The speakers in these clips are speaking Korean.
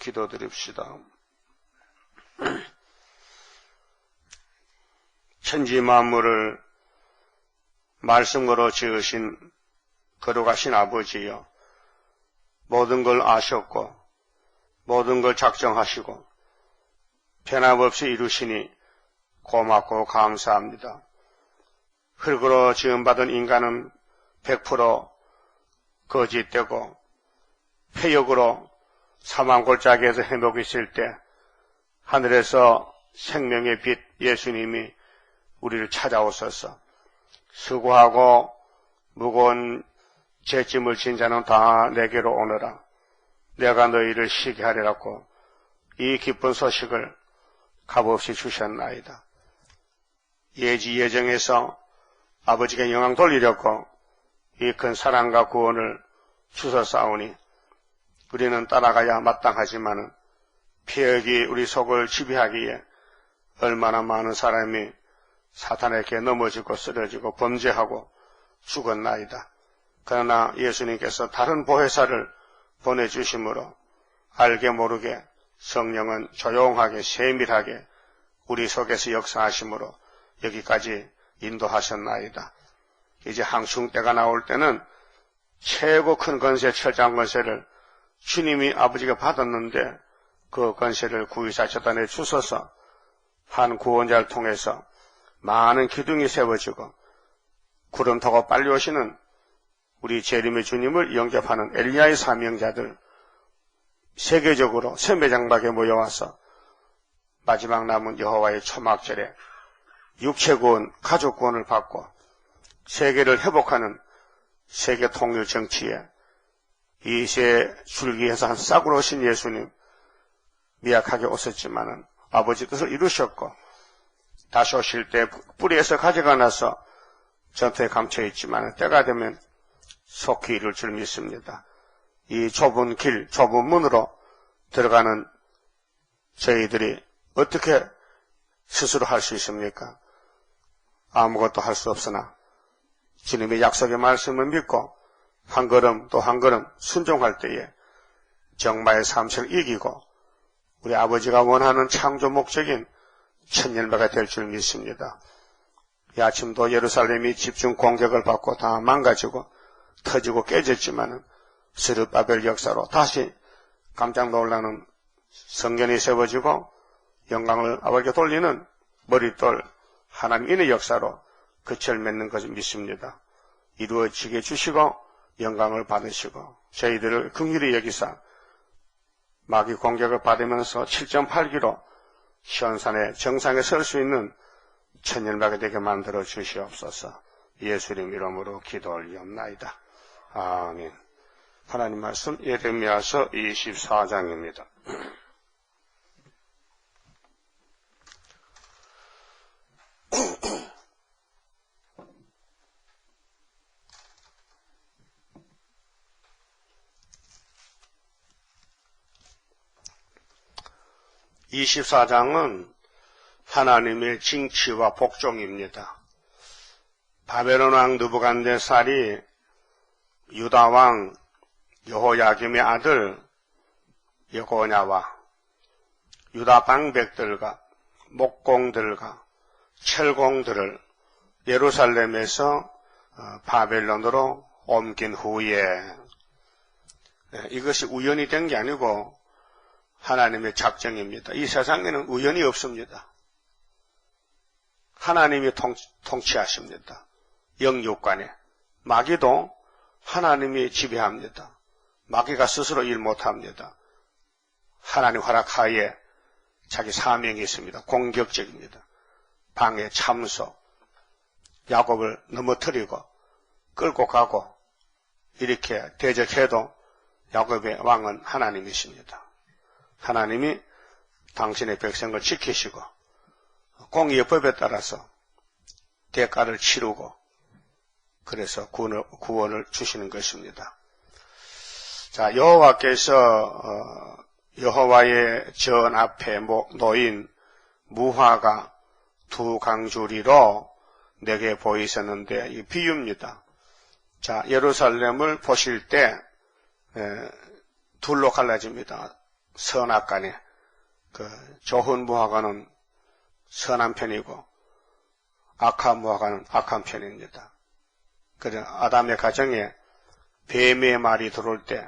기도드립시다. 천지 만물을 말씀으로 지으신 거룩하신 아버지여, 모든 걸 아셨고 모든 걸 작정하시고 변함없이 이루시니 고맙고 감사합니다. 흙으로 지음받은 인간은 100% 거짓되고 폐역으로 사망 골짜기에서 헤매고 있을 때 하늘에서 생명의 빛 예수님이 우리를 찾아오셔서 수고하고 무거운 죄짐을 진 자는 다 내게로 오너라. 내가 너희를 쉬게 하리라고 이 기쁜 소식을 값없이 주셨나이다. 예지 예정에서 아버지께 영광 돌리려고 이 큰 사랑과 구원을 주셨사오니 우리는 따라가야 마땅하지만은 폐역이 우리 속을 지배하기에 얼마나 많은 사람이 사탄에게 넘어지고 쓰러지고 범죄하고 죽었나이다. 그러나 예수님께서 다른 보혜사를 보내주심으로 알게 모르게 성령은 조용하게 세밀하게 우리 속에서 역사하심으로 여기까지 인도하셨나이다. 이제 항충 때가 나올 때는 최고 큰 권세, 철장 권세를 주님이 아버지가 받았는데 그 권세를 구유사 재단에 주셔서 한 구원자를 통해서 많은 기둥이 세워지고 구름 타고 빨리 오시는 우리 재림의 주님을 영접하는 엘리야의 사명자들 세계적으로 세매장막에 모여와서 마지막 남은 여호와의 초막절에 육체구원, 가족구원을 받고 세계를 회복하는 세계 통일 정치에 이세 줄기에서 한 싹으로 오신 예수님 미약하게 오셨지만은 아버지 뜻을 이루셨고 다시 오실 때 뿌리에서 가져가 나서 전투에 감춰 있지만 때가 되면 속히 이룰 줄 믿습니다. 이 좁은 길, 좁은 문으로 들어가는 저희들이 어떻게 스스로 할 수 있습니까? 아무것도 할 수 없으나 주님의 약속의 말씀을 믿고 한 걸음 또 한 걸음 순종할 때에 정마의 삶을 이기고 우리 아버지가 원하는 창조 목적인 천년배가 될 줄 믿습니다. 이 아침도 예루살렘이 집중 공격을 받고 다 망가지고 터지고 깨졌지만은 스룹바벨 역사로 다시 깜짝 놀라는 성전이 세워지고 영광을 아버지께 돌리는 머릿돌 하나님의 역사로 끝을 맺는 것을 믿습니다. 이루어지게 해주시고 영광을 받으시고 저희들을 긍휼히 여기사 마귀 공격을 받으면서 7.8기로 시온산의 정상에 설 수 있는 천년박이 되게 만들어 주시옵소서. 예수님 이름으로 기도 올리옵나이다. 아멘. 하나님 말씀 예레미야서 24장입니다. 이 24장은 하나님의 징치와 복종입니다. 바벨론 왕 느부갓네살이 유다 왕 여호야김의 아들 여고냐와 유다 방백들과 목공들과 철공들을 예루살렘에서 바벨론으로 옮긴 후에 이것이 우연이 된 게 아니고 하나님의 작정입니다. 이 세상에는 우연이 없습니다. 하나님이 통치하십니다. 영육간에. 마귀도 하나님이 지배합니다. 마귀가 스스로 일 못합니다. 하나님 허락하에 자기 사명이 있습니다. 공격적입니다. 방해, 참소, 야곱을 넘어뜨리고 끌고 가고 이렇게 대적해도 야곱의 왕은 하나님이십니다. 하나님이 당신의 백성을 지키시고 공의의 법에 따라서 대가를 치르고 그래서 구원을 주시는 것입니다. 자, 여호와께서 여호와의 전 앞에 놓인 무화과 두 강주리로 내게 보이셨는데 이 비유입니다. 자, 예루살렘을 보실 때 둘로 갈라집니다. 선악간에 좋은 무화과는 선한 편이고 악한 무화과는 악한 편입니다. 그래서 아담의 가정에 뱀의 말이 들어올 때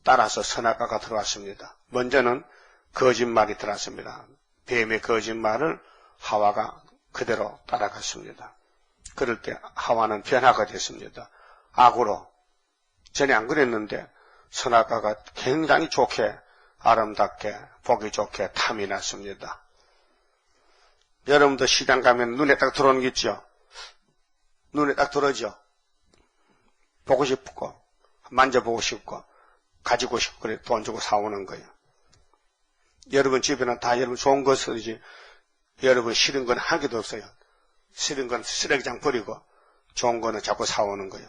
따라서 선악과가 들어왔습니다. 먼저는 거짓말이 들어왔습니다. 뱀의 거짓말을 하와가 그대로 따라갔습니다. 그럴 때 하와는 변화가 됐습니다. 악으로. 전에 안 그랬는데 선악과가 굉장히 좋게 아름답게 보기 좋게 탐이 났습니다. 여러분도 시장 가면 눈에 딱 들어오는 게 있죠? 눈에 딱 들어오죠? 보고 싶고 만져보고 싶고 가지고 싶고 그래 돈 주고 사오는 거예요. 여러분 집에는 다 여러분 좋은 것이지 여러분 싫은 건 한 개도 없어요. 싫은 건 쓰레기장 버리고 좋은 거는 자꾸 사오는 거예요.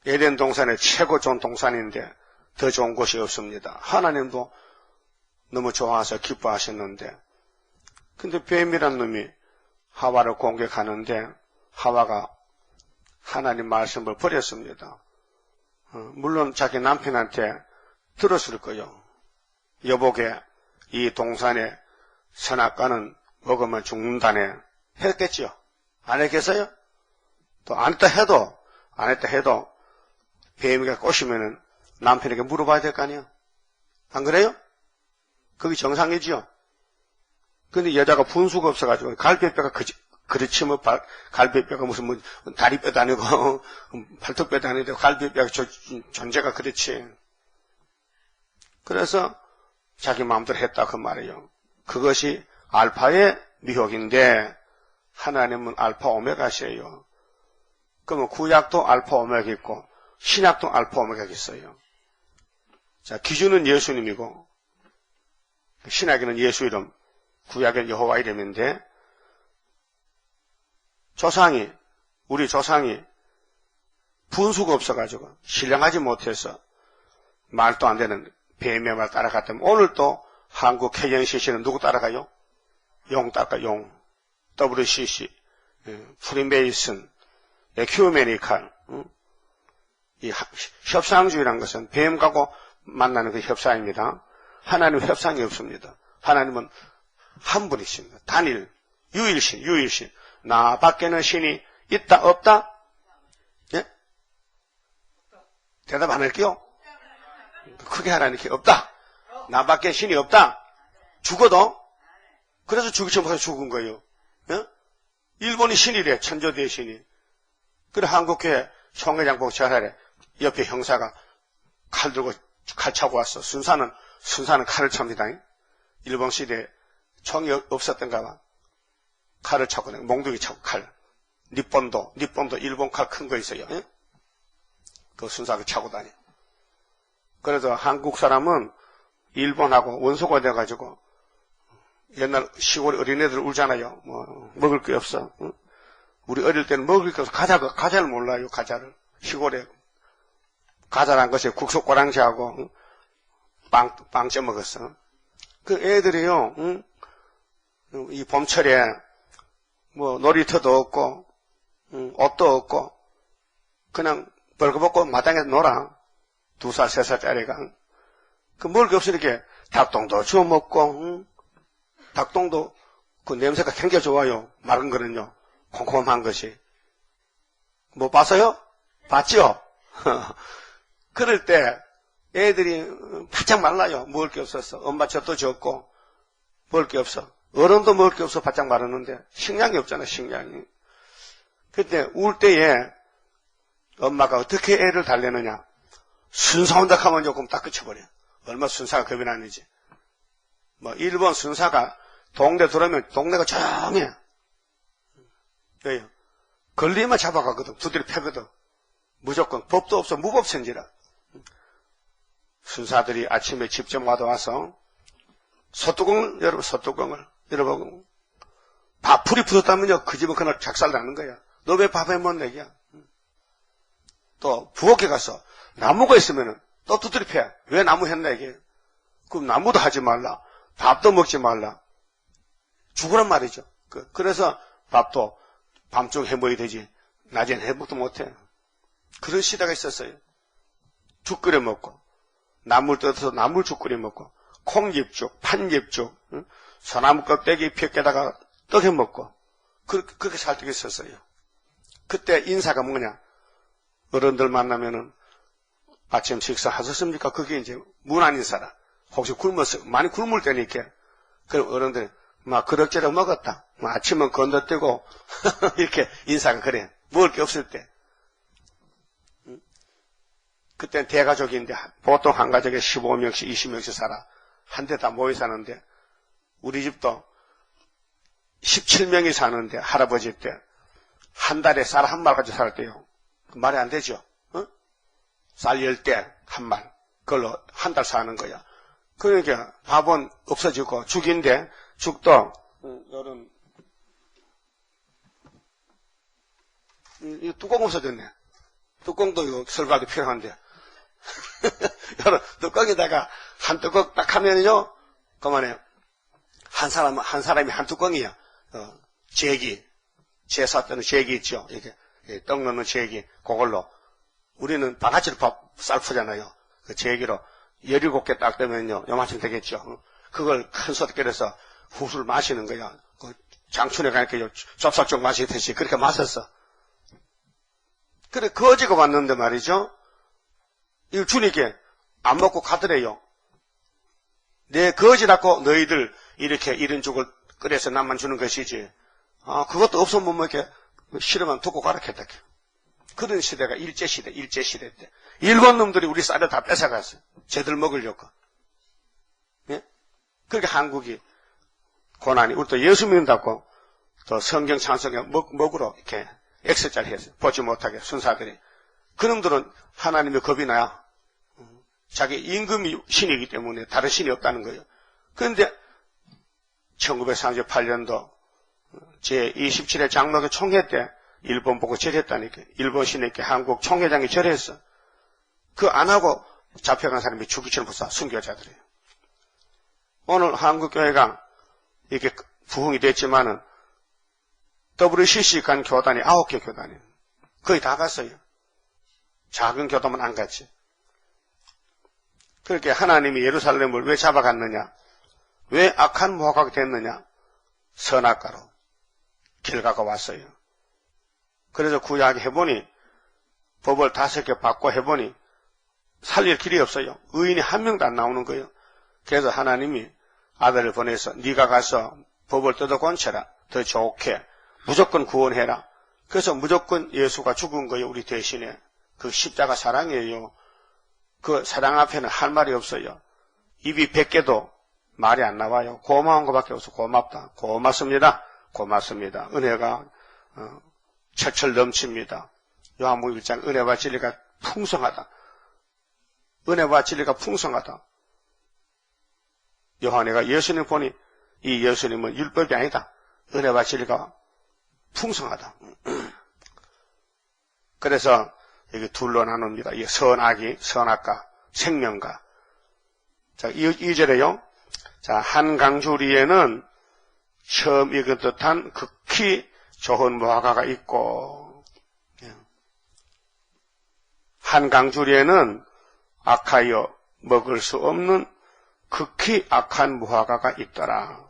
에덴 동산에 최고 좋은 동산인데 더 좋은 곳이 없습니다. 하나님도 너무 좋아서 기뻐하셨는데 근데 뱀이란 놈이 하와를 공격하는데 하와가 하나님 말씀을 버렸습니다. 물론 자기 남편한테 들었을 거예요. 여보게 이 동산에 선악과는 먹으면 죽는다네 했겠지요. 안 했겠어요? 또 안 했다 해도 뱀이가 꼬시면은 남편에게 물어봐야 될 거 아니에요? 안 그래요? 그게 정상이지요. 근데 여자가 분수가 없어가지고 갈비뼈가 그렇지 뭐 갈비뼈가 무슨 뭐 다리뼈도 아니고 발톱뼈도 아닌데 갈비뼈가 존재가 그렇지. 그래서 자기 마음대로 했다 그 말이에요. 그것이 알파의 미혹인데 하나님은 알파 오메가시에요. 그러면 구약도 알파 오메가 있고 신약도 알파 오메가가 있어요. 자, 기준은 예수님이고 신약에는 예수 이름, 구약에는 여호와 이름인데 우리 조상이 분수가 없어가지고 신령하지 못해서 말도 안 되는 뱀의 말 따라갔다면 오늘도 한국 KNCC는 누구 따라가요? 용 따라가 용, WCC, 프리메이슨, 에큐메니칼. 이 협상주의라는 것은 뱀하고 만나는 그 협상입니다. 하나님은 협상이 없습니다. 하나님은 한 분이십니다. 단일, 유일신. 나 밖에는 신이 있다, 없다? 예? 대답 안 할게요? 크게 하라니까 없다. 나 밖에 신이 없다. 죽어도? 그래서 죽기 전부터 죽은 거예요. 예? 일본이 신이래, 천조대의 신이. 그래, 한국교회 총회장 보고 전화래. 옆에 형사가 칼 들고 칼 차고 왔어. 순사는 칼을 찹니다. 일본 시대에 총이 없었던가 봐. 칼을 차고, 몽둥이 차고 칼. 니폰도 일본 칼 큰 거 있어요. 예? 그 순사가 차고 다니. 그래서 한국 사람은 일본하고 원수가 돼가지고 옛날 시골 어린애들 울잖아요. 뭐 먹을 게 없어. 응? 우리 어릴 때는 먹을 게 없어. 과자를 몰라요. 과자를 시골에 과자란 것이 국수 꼬랑지하고 응? 빵 쪄먹었어. 그 애들이요. 응? 이 봄철에 뭐 놀이터도 없고 옷도 없고 그냥 벌거벗고 마당에서 놀아. 2살, 3살짜리가. 그 먹을 게 없으니까 닭똥도 주워 먹고, 닭똥도 그 냄새가 굉장히 좋아요. 맑은 거는요. 콩콩한 것이. 뭐 봤어요? 봤죠? 그럴 때 애들이 바짝 말라요. 먹을 게 없어서. 엄마 젖도 젖고 먹을 게 없어. 어른도 먹을 게 없어 바짝 마르는데 식량이 없잖아, 식량이. 그때 울 때에 엄마가 어떻게 애를 달래느냐. 순사 온다 하면 조금 딱 그쳐버려. 얼마 순사가 겁이 나는지. 뭐, 일본 순사가 동네 들어오면 동네가 조용해. 왜요? 걸리면 잡아가거든. 두드려 패거든. 무조건. 법도 없어. 무법천지라. 순사들이 아침에 집점 와서 소뚜껑을 여러분, 불이 붙었다면요. 그 집은 그날 작살 나는 거야. 너 왜 밥에 못 내냐? 또, 부엌에 가서 나무가 있으면은 또 두드려 패. 왜 나무 했나 이게? 그럼 나무도 하지 말라. 밥도 먹지 말라. 죽으란 말이죠. 그래서 밥도 밤중 해먹어야 되지. 낮엔 해먹도 못해. 그런 시대가 있었어요. 죽 끓여 먹고 나물 뜯어서 나물죽 끓여 먹고, 콩잎죽, 판잎죽, 응? 소나무 껍데기 펴게다가 떡해 먹고, 그렇게 살 때가 있었어요. 그때 인사가 뭐냐? 어른들 만나면은 아침 식사 하셨습니까? 그게 이제 문안 인사라. 혹시 많이 굶을 때니까. 그럼 어른들이 막 그럭저럭 먹었다. 아침은 건너뛰고 이렇게 인사가 그래. 먹을 게 없을 때. 그때는 대가족인데 보통 한 가족에 15명씩 20명씩 살아. 한 대 다 모여 사는데 우리 집도 17명이 사는데 할아버지 때 한 달에 쌀 한 말 가지고 살았대요. 말이 안 되죠. 어? 쌀 10대 한 말. 그걸로 한 달 사는 거야. 그러니까 밥은 없어지고 죽인데 죽도 요런 이 뚜껑 없어졌네. 뚜껑도 이거 설거하기 필요한데 요런 뚜껑에다가 한 뚜껑 딱 하면요 그만해. 한 사람이 한 뚜껑이야. 제기 제사 때는 제기 있죠. 이렇게 떡 넣는 제기 그걸로 우리는 바가지로 쌀 푸잖아요. 그 제기로 17개 딱 되면요 요만큼 되겠죠. 그걸 큰 솥길에서 후술 마시는 거야. 그 장춘에 가니까 좁쌀죽 마시듯이 그렇게 마셨어. 그래 거지가 왔는데 말이죠. 이걸 주님께 안 먹고 가더래요. 내 거지라고 너희들 이렇게 이런 죽을 끓여서 남만 주는 것이지. 아 그것도 없으면 뭐 이렇게 싫으면 두고 가라 했다. 그런 시대가 일제시대 때. 일본 놈들이 우리 쌀을 다 뺏어갔어요. 쟤들 먹으려고. 예? 그러니까 한국이 고난이, 우리 또 예수 믿는다고 또 성경 찬송에 먹으러 이렇게 X자리 했어요. 보지 못하게 순사들이. 그놈들은 하나님의 겁이 나야. 자기 임금이 신이기 때문에 다른 신이 없다는 거예요. 그런데 1938년도 제27회 장로교 총회 때 일본 보고 절했다니까. 일본 신에게 한국 총회장이 절했어. 그 안 하고 잡혀간 사람이 죽이처럼 부사 순교자들이에요. 오늘 한국교회가 이렇게 부흥이 됐지만은 WCC 간 교단이 9개 교단이에요. 거의 다 갔어요. 작은 교단만 안 갔지. 그렇게 하나님이 예루살렘을 왜 잡아갔느냐? 왜 악한 모학이 됐느냐? 선악가로 길가가 왔어요. 그래서 구약 해보니 법을 5개 받고 해보니 살릴 길이 없어요. 의인이 한 명도 안 나오는 거예요. 그래서 하나님이 아들을 보내서 네가 가서 법을 뜯어 건쳐라. 더 좋게 무조건 구원해라. 그래서 무조건 예수가 죽은 거예요. 우리 대신에. 그 십자가 사랑이에요. 그 사랑 앞에는 할 말이 없어요. 입이 100개도 말이 안 나와요. 고마운 것밖에 없어. 고맙다. 고맙습니다. 고맙습니다. 은혜가 철철 넘칩니다. 요한복음 1장 은혜와 진리가 풍성하다. 은혜와 진리가 풍성하다. 요한이가 예수님 보니 이 예수님은 율법이 아니다. 은혜와 진리가 풍성하다. 그래서 여기 둘로 나눕니다. 이 선악이, 선악과, 생명과. 자, 2절에요. 자, 한강주리에는 처음 읽은 듯한 극히 좋은 무화과가 있고, 한강주리에는 악하여 먹을 수 없는 극히 악한 무화과가 있더라.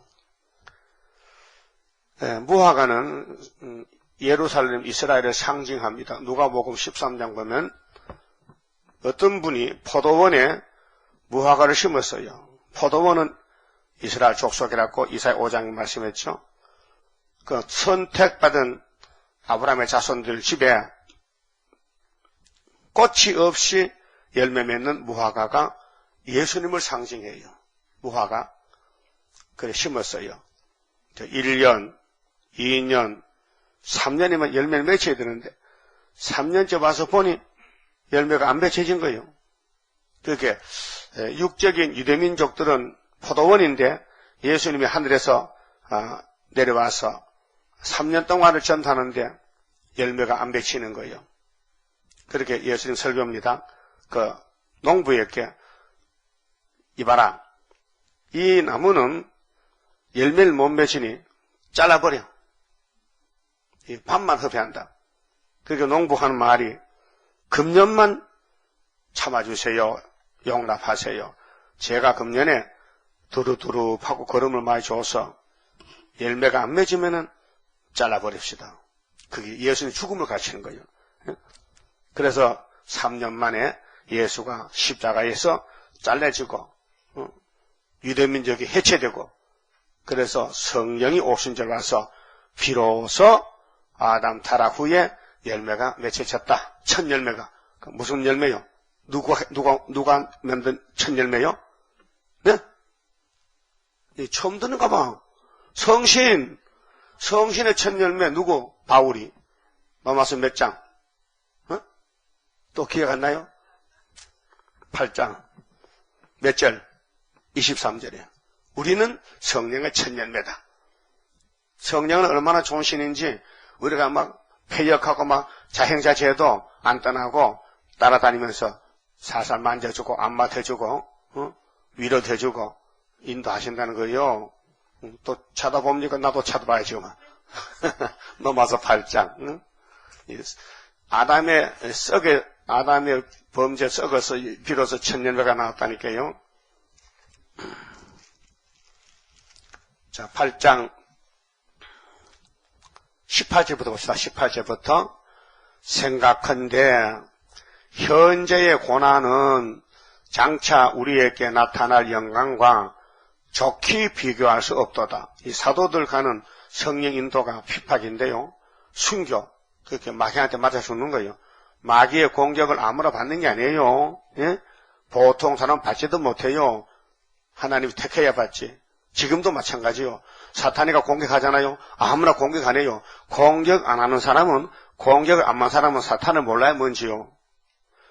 무화과는 예루살렘 이스라엘을 상징합니다. 누가복음 13장 보면 어떤 분이 포도원에 무화과를 심었어요. 포도원은 이스라엘 족속이라고 이사야 5장에 말씀했죠. 그 선택받은 아브라함의 자손들 집에 꽃이 없이 열매 맺는 무화과가 예수님을 상징해요. 무화과. 그래 심었어요. 1년, 2년, 3년이면 열매를 맺혀야 되는데 3년째 와서 보니 열매가 안 맺혀진 거예요. 그렇게 육적인 유대민족들은 포도원인데 예수님이 하늘에서 내려와서 3년 동안을 전도하는데 열매가 안 맺히는 거예요. 그렇게 예수님 설교입니다. 그 농부에게 이봐라. 이 나무는 열매를 못 맺으니 잘라버려. 밥만 흡입한다. 그러니까 농부하는 말이 금년만 참아주세요. 용납하세요. 제가 금년에 두루두루하고 걸음을 많이 줘서 열매가 안 맺으면은 잘라버립시다. 그게 예수님 죽음을 가르치는 거예요. 그래서 3년 만에 예수가 십자가에서 잘라지고 유대민족이 해체되고 그래서 성령이 오신 줄 와서 비로소 아담 타락 후에 열매가 맺혀졌다. 첫 열매가. 무슨 열매요? 누가 만든 첫 열매요? 네? 처음 듣는가 봐. 성신의 첫 열매 누구? 바울이. 로마서 몇 장? 또 기억 안 나요? 8장. 몇 절? 23절이에요. 우리는 성령의 첫 열매다. 성령은 얼마나 좋은 신인지 우리가 막 폐역하고 막 자행자제도 안 떠나고 따라다니면서 살살 만져주고 안맡아주고 위로도 해주고 인도하신다는 거예요. 또 쳐다봅니까? 나도 쳐다봐야죠. 넘어서 8장. 응? 아담의 범죄 썩어서 비로소 첫 열매가 나왔다니까요. 자, 8장 18절부터 봅시다. 18절부터 생각한데 현재의 고난은 장차 우리에게 나타날 영광과 좋게 비교할 수 없도다. 이 사도들 가는 성령 인도가 핍박인데요. 순교, 그렇게 마귀한테 맞아 죽는 거예요. 마귀의 공격을 아무나 받는 게 아니에요. 예? 보통 사람 받지도 못해요. 하나님이 택해야 받지. 지금도 마찬가지요. 사탄이가 공격하잖아요. 아무나 공격 안 해요. 공격 안 하는 사람은, 공격을 안 받는 사람은 사탄을 몰라요, 뭔지요.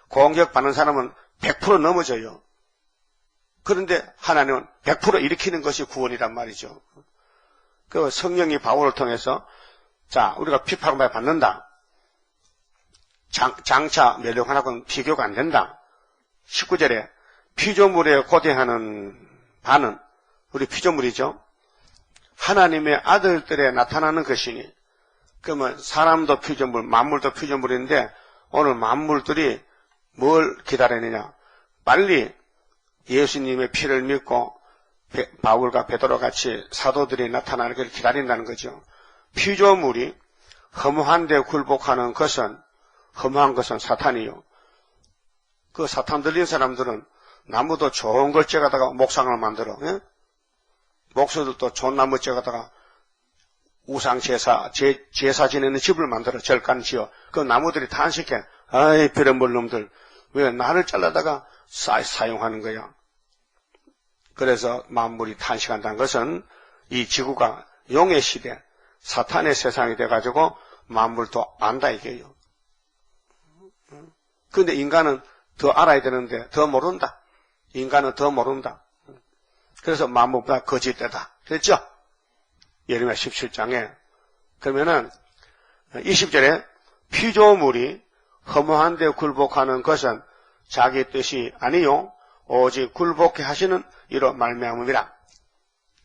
공격 받는 사람은 100% 넘어져요. 그런데 하나님은 100% 일으키는 것이 구원이란 말이죠. 그 성령이 바울을 통해서, 자, 우리가 핍박을 받는다. 장차 멸류관하고는 비교가 안 된다. 19절에 피조물에 고대하는 바는 우리 피조물이죠. 하나님의 아들들에 나타나는 것이니, 그러면 사람도 피조물, 만물도 피조물인데 오늘 만물들이 뭘 기다리느냐? 빨리 예수님의 피를 믿고 바울과 베드로 같이 사도들이 나타나는 걸 기다린다는 거죠. 피조물이 허무한 데 굴복하는 것은, 허무한 것은 사탄이요. 그 사탄 들린 사람들은 나무도 좋은 걸 째가다가 목상을 만들어. 예? 목수들도 좋은 나무 째가다가 우상제사, 제사 지내는 집을 만들어. 절간 지어. 그 나무들이 탄식해. 아이, 비련볼 놈들. 왜 나를 잘라다가 사용하는 거야? 그래서 만물이 탄식한다는 것은 이 지구가 용의 시대, 사탄의 세상이 돼가지고 만물도 안다 이게요. 그런데 인간은 더 알아야 되는데 더 모른다. 인간은 더 모른다. 그래서 만물보다 거짓되다. 그랬죠? 예레미야 17장에. 그러면은 20절에 피조물이 허무한 데 굴복하는 것은 자기 뜻이 아니요 오직 굴복해 하시는 이로 말미암음이라.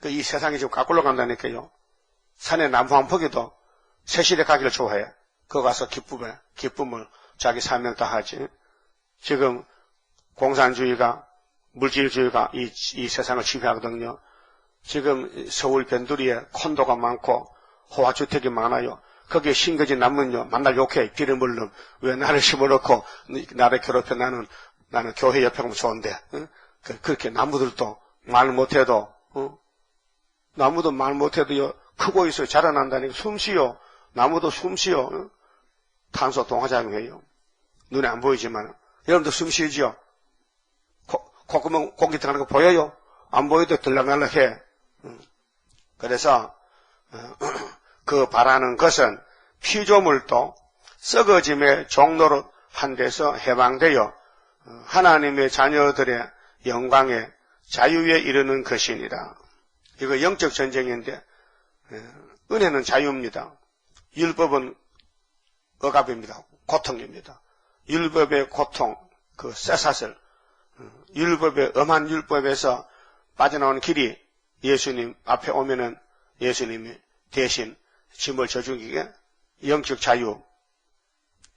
이 세상이 지금 거꾸로 간다니까요. 산에 나무 한 포기도 새실에 가기를 좋아해. 거기 가서 기쁨을 자기 사명 다 하지. 지금 공산주의가, 물질주의가 이 세상을 지배하거든요. 지금 서울 변두리에 콘도가 많고 호화주택이 많아요. 거기에 신거지 남면요 만날 욕해. 비를 놈. 왜 나를 심어놓고 나를 괴롭혀. 나는 교회 옆에 가면 좋은데. 응? 그렇게 나무들도 말 못해도, 나무도 말 못해도요 크고 있어요. 자라난다니까. 숨쉬요. 나무도 숨쉬요. 응? 탄소 동화작용해요. 눈에 안 보이지만. 여러분도 숨쉬죠? 콧구멍 공기 들어가는 거 보여요? 안 보여도 들락날락해. 그래서 그 바라는 것은 피조물도 썩어짐의 종로로 한 데서 해방되어 하나님의 자녀들의 영광에 자유에 이르는 것이니라. 이거 영적 전쟁인데 은혜는 자유입니다. 율법은 억압입니다. 고통입니다. 율법의 고통, 그 쇠사슬, 율법의 엄한 율법에서 빠져나오는 길이 예수님 앞에 오면은 예수님이 대신 짐을 져주기에 영적 자유,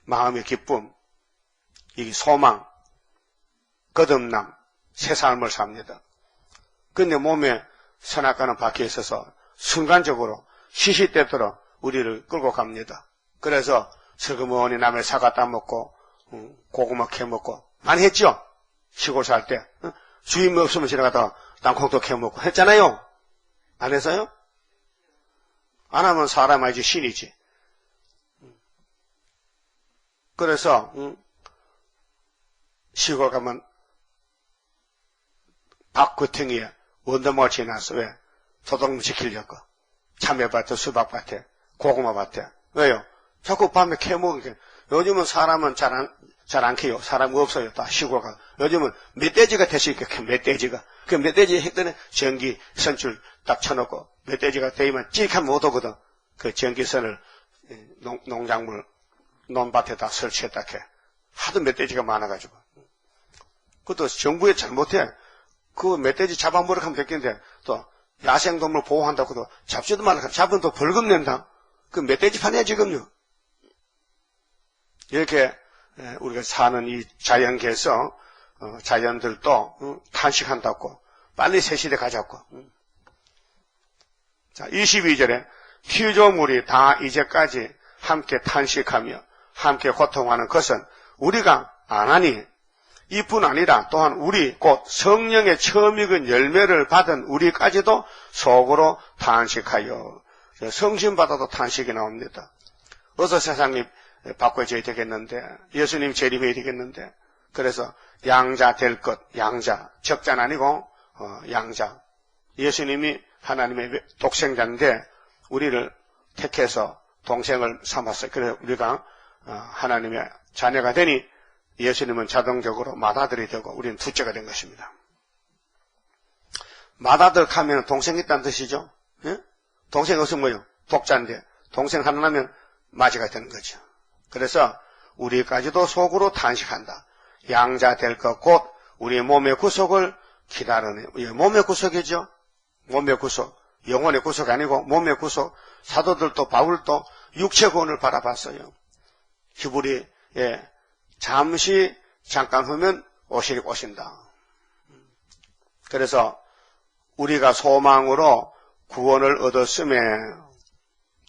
마음의 기쁨, 이 소망, 거듭남, 새 삶을 삽니다. 근데 몸에 선악과는 박혀 있어서 순간적으로 시시때때로 우리를 끌고 갑니다. 그래서 슬그머니 남의 사과 따먹고 고구마 캐먹고 많이 했죠? 시골 살 때. 주인 없으면 지나가다가 땅콩도 캐먹고 했잖아요? 안 해서요? 안 하면 사람 아니지 신이지. 그래서 시골 가면 밭구덩이에 원더모가 지나서 왜? 소독물 지키려고. 참외밭에, 수박밭에, 고구마밭에. 왜요? 자꾸 밤에 캐먹으니까. 요즘은 사람은 잘 안 캐요. 사람 없어요. 다 시골 가. 요즘은 멧돼지가 대시니까 멧돼지가. 그 멧돼지 했더니 전기 선줄 딱 쳐놓고 멧돼지가 되면 찌익하면 못 오거든. 그 전기선을 농작물 논밭에다 설치했다 해. 하도 멧돼지가 많아가지고. 그것도 정부에 잘못해. 그 멧돼지 잡아먹으러 하면 됐겠는데 또 야생동물 보호한다고 도 잡지도 말라. 잡으면 또 벌금 낸다. 그 멧돼지 판이야 지금요. 이렇게 우리가 사는 이 자연계에서 자연들도 탄식한다고 빨리 새 시대 가자고. 자, 22절에 피조물이 다 이제까지 함께 탄식하며 함께 고통하는 것은 우리가 안 하니 이뿐 아니라 또한 우리 곧 성령의 처음 익은 열매를 받은 우리까지도 속으로 탄식하여. 성신 받아도 탄식이 나옵니다. 어서 세상이 바꿔져야 되겠는데, 예수님 재림해야 되겠는데, 그래서 양자 될 것, 양자, 적자는 아니고 양자. 예수님이 하나님의 독생자인데 우리를 택해서 동생을 삼았어요. 그래서 우리가 하나님의 자녀가 되니 예수님은 자동적으로 맏아들이 되고 우리는 둘째가 된 것입니다. 맏아들 하면 동생이 있다는 뜻이죠. 예? 동생 없으면 뭐요? 독자인데 동생 하나 나면 맏이가 되는 거죠. 그래서 우리까지도 속으로 탄식한다. 양자 될 것 곧 우리의 몸의 구속을 기다리는. 몸의 구속이죠. 몸의 구속. 영혼의 구속이 아니고 몸의 구속. 사도들도 바울도 육체 구원을 바라봤어요. 히브리에 잠깐 후면 오신다. 그래서 우리가 소망으로 구원을 얻었음에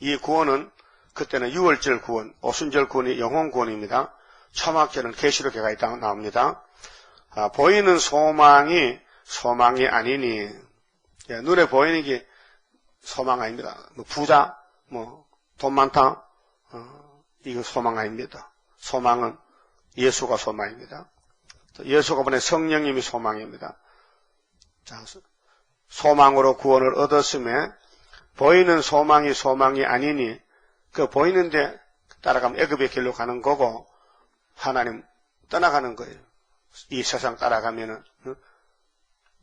이 구원은 그때는 유월절 구원, 오순절 구원이 영혼 구원입니다. 초막절은 계시록에 가 있다 나옵니다. 보이는 소망이 아니니 눈에 보이는 게 소망 아닙니다. 부자, 돈 많다, 이거 소망 아닙니다. 소망은 예수가 소망입니다. 예수가 보낸 성령님이 소망입니다. 자, 소망으로 구원을 얻었음에 보이는 소망이 아니니 그 보이는데 따라가면 애굽의 길로 가는 거고 하나님 떠나가는 거예요. 이 세상 따라가면은.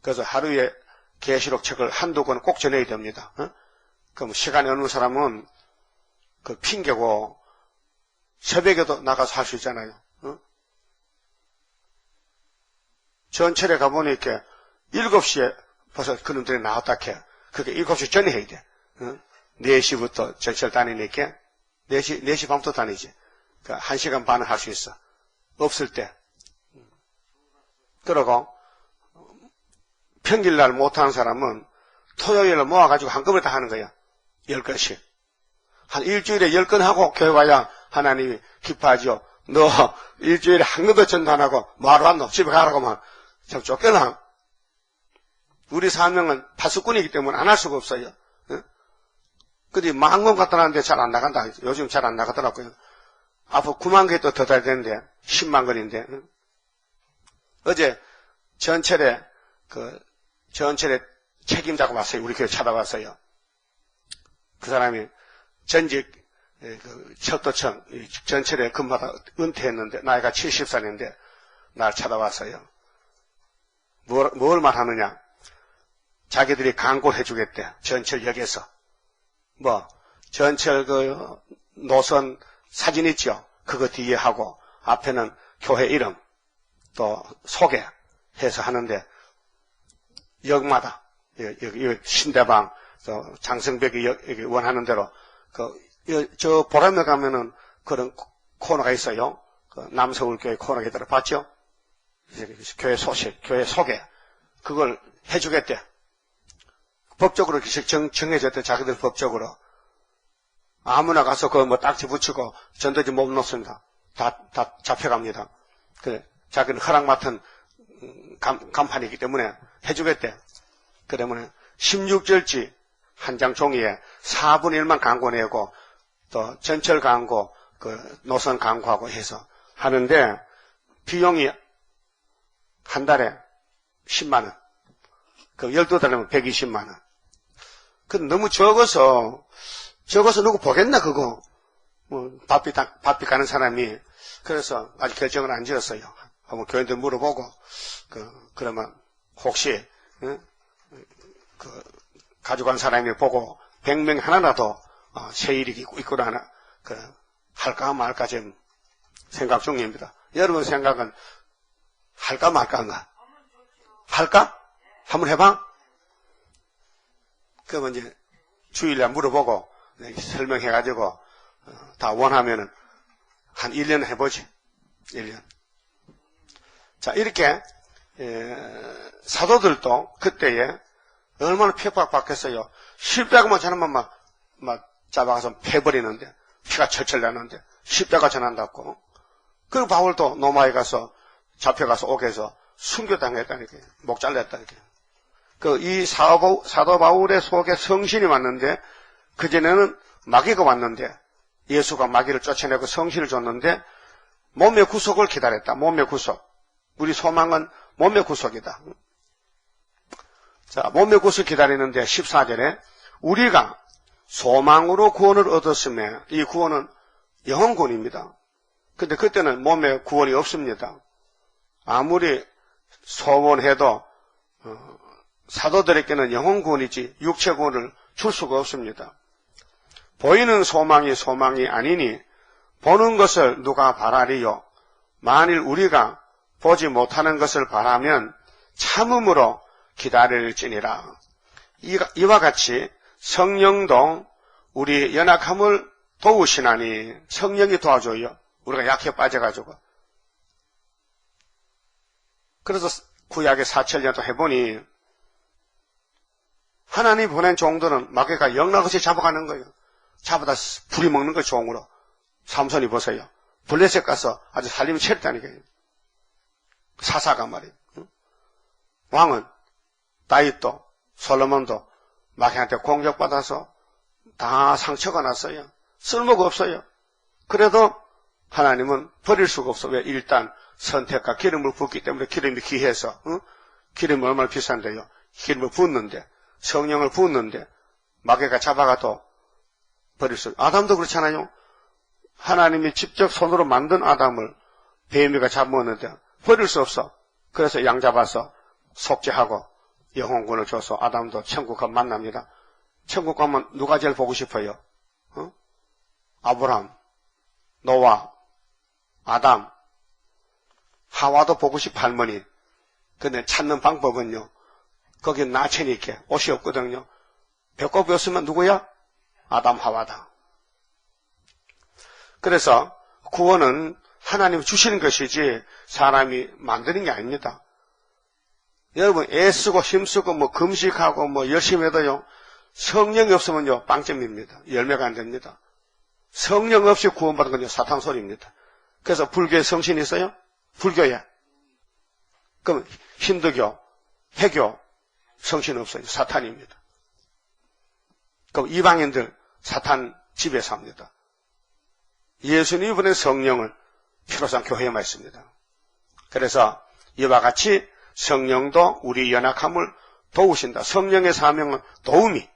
그래서 하루에 계시록 책을 한두 권 꼭 전해야 됩니다. 그럼 시간이 어느 사람은 그 핑계고 새벽에도 나가서 할 수 있잖아요. 전철에 가보니까 7시에 벌써 그놈들이 나왔다 해. 그게 7시 전에 해야 돼. 4시부터 전철 다니니까 4시 반부터 다니지. 그러니까 1시간 반은 할 수 있어. 없을 때. 그러고 평일날 못하는 사람은 토요일날 모아가지고 한꺼번에 다 하는 거야. 10건씩. 한 일주일에 10건 하고 교회 와야 하나님이 기뻐하죠. 너 일주일에 한 건도 전도 안 하고 뭐하러 왔노? 집에 가라고만. 참 쫓겨나. 우리 사명은 파수꾼이기 때문에 안 할 수가 없어요. 근데 10,000건 갖다 놨는데 잘 안 나간다. 요즘 잘 안 나가더라고요. 앞으로 9만 개 또 더 달야 되는데 10만 건인데. 어제 전철에 책임자가 왔어요. 우리 교회 찾아왔어요. 그 사람이 전직 철도청 전철에 근무하다 은퇴했는데 나이가 70살인데 날 찾아왔어요. 뭘 말하느냐? 자기들이 광고를 해주겠대. 전철역에서. 전철 노선 사진 있죠? 그거 뒤에 하고 앞에는 교회 이름 또 소개해서 하는데 역마다 여기 신대방 장성벽이 여기 원하는 대로 저 보람에 가면은 그런 코너가 있어요. 남서울교회 코너가 있더라. 봤죠? 교회 소식, 교회 소개 그걸 해주겠대. 법적으로 정해졌대. 자기들 법적으로. 아무나 가서 그거 뭐 딱지 붙이고 전도지 못 놓습니다. 다 잡혀갑니다. 그래. 자기는 허락 맡은 간판이기 때문에 해주겠대. 그러면 16절지 한 장 종이에 4분의 1만 광고 내고 또 전철 광고, 그 노선 광고하고 해서 하는데 비용이 한 달에 10만원. 그 12달이면 120만원. 그 너무 적어서 누구 보겠나, 그거. 바삐 가는 사람이. 그래서 아직 결정을 안 지었어요. 한번 교인들 물어보고, 그러면 혹시, 가져간 사람이 보고 100명 하나라도 세일이 있거나 하나, 할까 말까 지금 생각 중입니다. 여러분 생각은 할까 말까인가? 할까? 한번 해봐? 그러면 이제 주일날 물어보고 설명해가지고 다 원하면은 한 1년 해보지. 1년. 자, 이렇게 사도들도 그때에 얼마나 핍박받겠어요. 십자가만 전하면 막 잡아가서 패버리는데 피가 철철 나는데 십자가 전한다고. 그리고 바울도 로마에 가서 잡혀가서 옥에서 순교당했다니까요. 목 잘렸다니까요. 이 사도 바울의 속에 성신이 왔는데 그전에는 마귀가 왔는데 예수가 마귀를 쫓아내고 성신을 줬는데 몸의 구속을 기다렸다. 몸의 구속. 우리 소망은 몸의 구속이다. 자, 몸의 구속을 기다리는데 14절에 우리가 소망으로 구원을 얻었으며 이 구원은 영혼 구원입니다. 근데 그때는 몸의 구원이 없습니다. 아무리 소원해도 사도들에게는 영혼 구원이지 육체 구원을 줄 수가 없습니다. 보이는 소망이 아니니 보는 것을 누가 바라리요. 만일 우리가 보지 못하는 것을 바라면 참음으로 기다릴지니라. 이와 같이 성령도 우리 연약함을 도우시나니. 성령이 도와줘요. 우리가 약해 빠져가지고. 그래서 구약의 4,000년 동안 해보니 하나님 보낸 종들은 마귀가 영락없이 잡아가는 거예요. 잡아다 부리먹는 거예요. 종으로. 삼손이 보세요. 블레셋 가서 아주 살림을 차렸다니까요. 사사가 말이에요. 왕은 다윗도 솔로몬도 마귀한테 공격받아서 다 상처가 났어요. 쓸모가 없어요. 그래도 하나님은 버릴 수가 없어. 왜? 일단 선택과 기름을 붓기 때문에. 기름이 귀해서. 기름이 얼마나 비싼데요. 기름을 붓는데, 성령을 붓는데 마귀가 잡아가도 버릴 수. 아담도 그렇잖아요. 하나님이 직접 손으로 만든 아담을 뱀이가 잡아먹는데 버릴 수 없어. 그래서 양 잡아서 속죄하고 영혼권을 줘서 아담도 천국 가면 만납니다. 천국 가면 누가 제일 보고 싶어요? 아브라함, 노아, 아담, 하와도 보고 싶어. 할머니. 근데 찾는 방법은요, 거기 나체니까 옷이 없거든요. 배꼽이 없으면 누구야? 아담, 하와다. 그래서 구원은 하나님이 주시는 것이지 사람이 만드는 게 아닙니다. 여러분 애쓰고 힘쓰고 뭐 금식하고 뭐 열심히 해도요, 성령이 없으면요 빵점입니다. 열매가 안 됩니다. 성령 없이 구원받은 건요 사탄 소리입니다. 그래서 불교에 성신이 있어요? 불교에. 그럼 힌두교, 해교 성신 없어요. 사탄입니다. 그럼 이방인들 사탄 집에서 합니다. 예수님이 보낸 성령을 필요상 교회에만 있습니다. 그래서 이와 같이 성령도 우리 연약함을 도우신다. 성령의 사명은 도우미.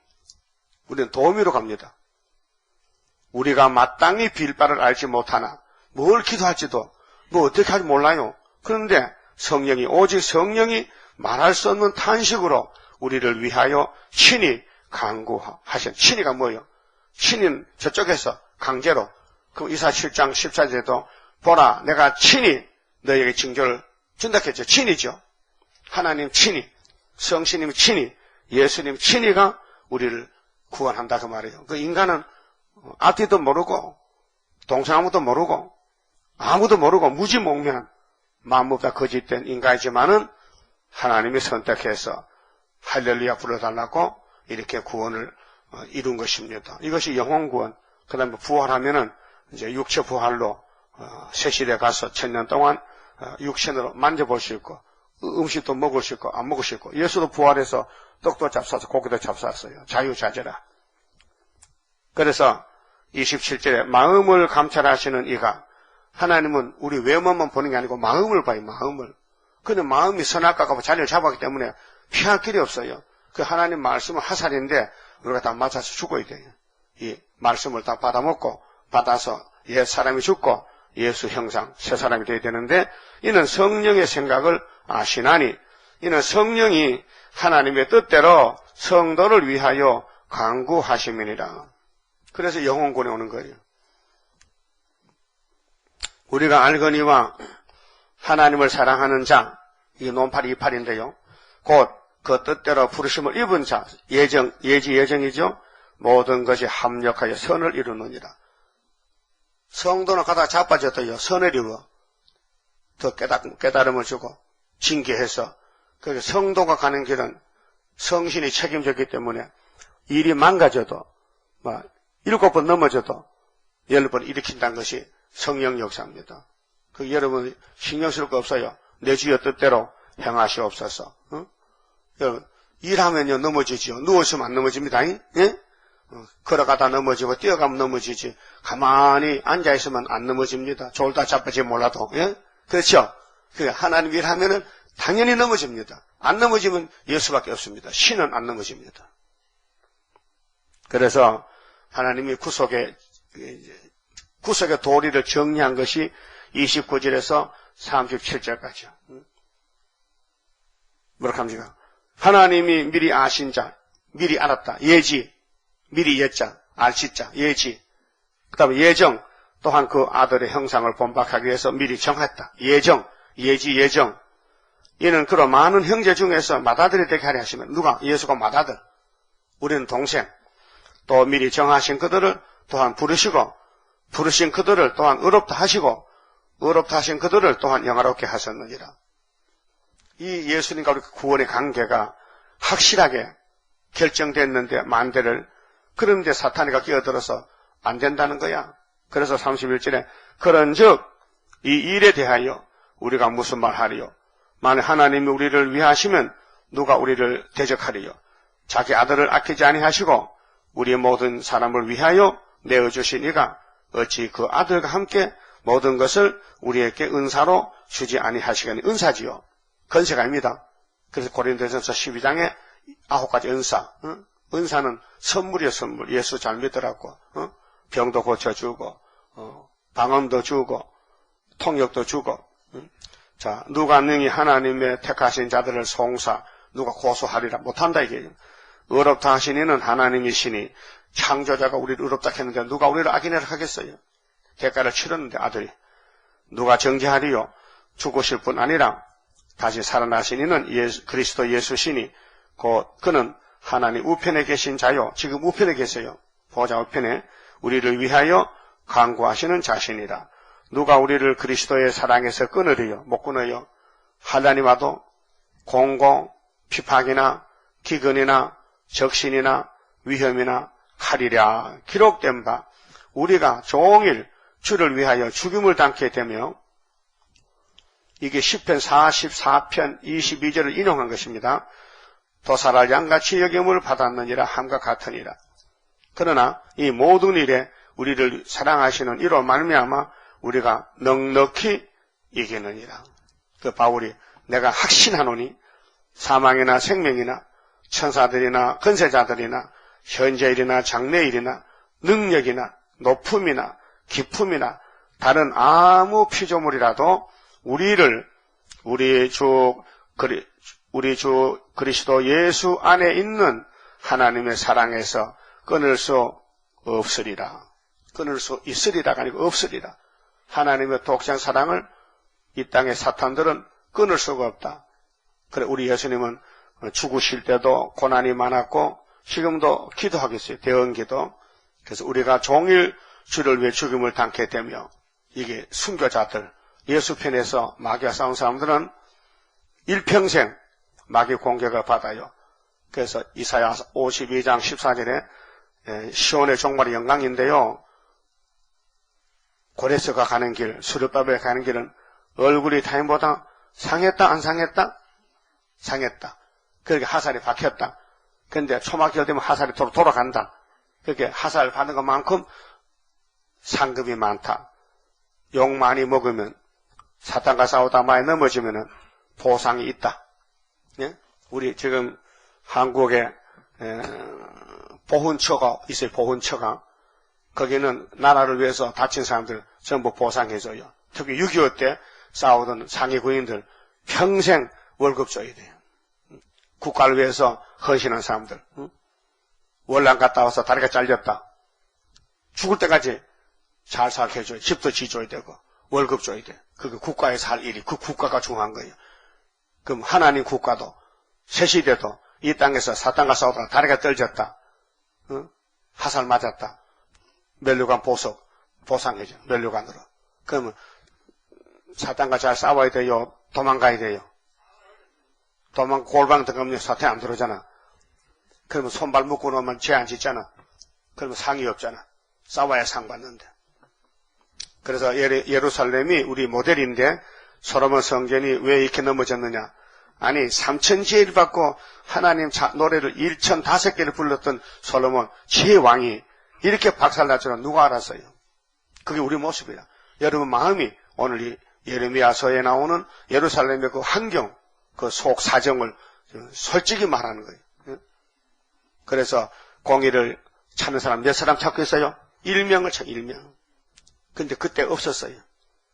우리는 도우미로 갑니다. 우리가 마땅히 빌 바를 알지 못하나 뭘 기도할지도 뭐 어떻게 할지 몰라요. 그런데 성령이, 오직 성령이 말할 수 없는 탄식으로 우리를 위하여 친히 간구하신. 친히가 뭐예요? 친히는 저쪽에서 강제로. 그럼 이사 7장 14절에도 보라 내가 친히 너에게 징조를 준다 했죠. 친히죠. 하나님 친히, 성신님 친히, 예수님 친히가 우리를 구원한다 그 말이에요. 그 인간은 앞뒤도 모르고 동서남북도 모르고 아무도 모르고 무지몽매한 만무가 거짓된 인간이지만은 하나님이 선택해서 할렐루야 불러달라고 이렇게 구원을 이룬 것입니다. 이것이 영혼 구원. 그 다음에 부활하면은 이제 육체 부활로 세실에 가서 1000년 동안 육신으로 만져볼 수 있고 음식도 먹을 수 있고 안 먹을 수 있고 예수도 부활해서 떡도 잡숴서 고기도 잡쌌어요. 자유자재라. 그래서 27절에 마음을 감찰하시는 이가 하나님은 우리 외모만 보는 게 아니고 마음을 봐요. 마음을. 근데 마음이 선악과 같고 자리를 잡았기 때문에 피할 길이 없어요. 그 하나님 말씀은 화살인데 우리가 다 맞아서 죽어야 돼요. 이 말씀을 다 받아먹고 받아서 옛 사람이 죽고 예수 형상 새 사람이 되어야 되는데 이는 성령의 생각을 아시나니 이는 성령이 하나님의 뜻대로 성도를 위하여 간구하심이니라. 그래서 영혼권에 오는 거예요. 우리가 알거니와 하나님을 사랑하는 자, 이게 논팔 28인데요. 곧 그 뜻대로 부르심을 입은 자, 예정이죠. 모든 것이 합력하여 선을 이루느니라. 성도는 가다가 자빠졌더요. 선을 이루어 더 깨달음을 주고 징계해서 그 성도가 가는 길은 성신이 책임졌기 때문에 일이 망가져도 7번 넘어져도 10번 일으킨다는 것이 성령 역사입니다. 그 여러분 신경 쓸 거 없어요. 내 주의 뜻대로 행하시옵소서. 여러분 일하면요 넘어지죠. 누워있으면 안 넘어집니다. 예? 걸어가다 넘어지고 뛰어가면 넘어지지. 가만히 앉아있으면 안 넘어집니다. 졸다 자빠지 몰라도. 예? 그렇죠? 하나님 일하면은 당연히 넘어집니다. 안 넘어지면 예수밖에 없습니다. 신은 안 넘어집니다. 그래서 하나님이 구속의 도리를 정리한 것이 29절에서 37절까지요. 뭐라고 합니까? 하나님이 미리 아신 자, 미리 알았다. 예지, 미리 예자, 알시자, 예지. 그 다음에 예정, 또한 그 아들의 형상을 본박하기 위해서 미리 정했다. 예정, 예지, 예정. 이는 그로 많은 형제 중에서 맏아들이 되게 하려 하시면 누가? 예수가 맏아들. 우리는 동생. 또 미리 정하신 그들을 또한 부르시고 부르신 그들을 또한 의롭다 하시고 의롭다 하신 그들을 또한 영화롭게 하셨느니라. 이 예수님과 우리 구원의 관계가 확실하게 결정됐는데 만대를 그런데 사탄이가 끼어들어서 안 된다는 거야. 그래서 31절에 그런즉 이 일에 대하여 우리가 무슨 말 하리요? 만일 하나님이 우리를 위하시면 누가 우리를 대적하리요? 자기 아들을 아끼지 아니하시고 우리의 모든 사람을 위하여 내어주신 이가 어찌 그 아들과 함께 모든 것을 우리에게 은사로 주지 아니하시겠니? 은사지요. 건세가 아닙니다. 그래서 고린도전서 12장에 9가지 은사. 은사는 선물이요, 선물. 예수 잘 믿더라고. 병도 고쳐주고, 방언도 주고, 통역도 주고. 자, 누가 능히 하나님의 택하신 자들을 송사, 누가 고소하리라 못한다 이게. 의롭다 하신 이는 하나님이시니 창조자가 우리를 의롭다 했는데 누가 우리를 악인이라 하겠어요? 대가를 치렀는데 아들이. 누가 정죄하리요? 죽으실 뿐 아니라 다시 살아나신 이는 그리스도 예수시니 곧 그는 하나님 우편에 계신 자요. 지금 우편에 계세요. 보좌 우편에 우리를 위하여 간구하시는 자신이라. 누가 우리를 그리스도의 사랑에서 끊으리요? 못 끊어요. 환난이 와도 공고, 피팍이나 기근이나 적신이나 위험이나 칼이랴 기록된 바 우리가 종일 주를 위하여 죽임을 당케 되며 이게 시편 44편 22절을 인용한 것입니다. 도살할 양같이 여김을 받았느니라 함과 같으니라. 그러나 이 모든 일에 우리를 사랑하시는 이로 말미암아 우리가 넉넉히 이기느니라. 그 바울이 내가 확신하노니 사망이나 생명이나 천사들이나 권세자들이나 현재일이나 장래일이나 능력이나 높음이나 기품이나 다른 아무 피조물이라도 우리 주 그리스도 예수 안에 있는 하나님의 사랑에서 끊을 수 없으리라. 끊을 수 있으리라가 아니고 없으리라. 하나님의 독생 사랑을 이 땅의 사탄들은 끊을 수가 없다. 그래 우리 예수님은 죽으실 때도 고난이 많았고 지금도 기도하겠어요. 대언기도. 그래서 우리가 종일 주를 위해 죽임을 당케 되며 이게 순교자들 예수 편에서 마귀와 싸운 사람들은 일평생 마귀 공격을 받아요. 그래서 이사야 52장 14절에 시온의 종말의 영광인데요. 고레스가 가는 길, 수르바벨 가는 길은 얼굴이 타인보다 상했다 안 상했다? 상했다. 그렇게 하살이 박혔다. 그런데 초막절 되면 하살이 돌아간다. 그렇게 하살 받는 것만큼 상급이 많다. 욕 많이 먹으면 사탄과 싸우다 많이 넘어지면 보상이 있다. 예? 우리 지금 한국에 보훈처가 있어요. 보훈처가. 거기는 나라를 위해서 다친 사람들 전부 보상해줘요. 특히 6.25 때 싸우던 상위 군인들 평생 월급 줘야 돼요. 국가를 위해서 헌신한 사람들. 월남 갔다 와서 다리가 잘렸다. 죽을 때까지 잘 살게 해줘야 돼. 집도 지줘야 되고 월급 줘야 돼. 그게 국가에 살 일이 그 국가가 중요한 거예요. 그럼 하나님 국가도 새 시대도 이 땅에서 사탄과 싸우다가 다리가 떨어졌다. 하살 맞았다. 면류관 보상해줘. 면류관으로. 그러면 사탄과 잘 싸워야 돼요? 도망가야 돼요? 골방 들어가면 사탄 안 들어오잖아. 그러면 손발 묶고 놓으면 죄 안 짓잖아. 그러면 상이 없잖아. 싸워야 상 받는데. 그래서 예루살렘이 우리 모델인데 솔로몬 성전이 왜 이렇게 넘어졌느냐. 아니 3,000제일 받고 하나님 노래를 1,005개를 불렀던 솔로몬 제왕이 이렇게 박살날 줄은 누가 알았어요? 그게 우리 모습이야. 여러분 마음이 오늘 이 예레미야서에 나오는 예루살렘의 그 환경, 그 속 사정을 솔직히 말하는 거예요. 그래서 공의를 찾는 사람 몇 사람 찾고 있어요? 1명을 찾 1명. 근데 그때 없었어요.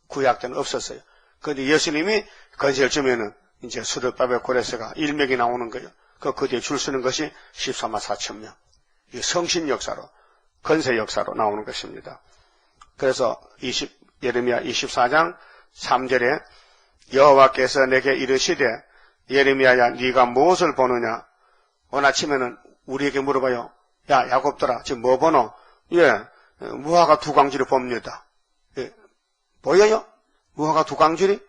구약 때는 없었어요. 그런데 예수님이 건설 주면은 이제 수르바벨 고레스가 1명이 나오는 거예요. 그 뒤에 줄 서는 것이 14만 4천 명. 이 성신 역사로, 건세 역사로 나오는 것입니다. 그래서 예레미야 24장 3절에 여호와께서 내게 이르시되 예레미야야 네가 무엇을 보느냐? 오늘 아침에는 우리에게 물어봐요. 야 야곱들아 지금 뭐 보노? 예, 무화과 두 광줄이 봅니다. 예, 보여요? 무화과 두 광줄이?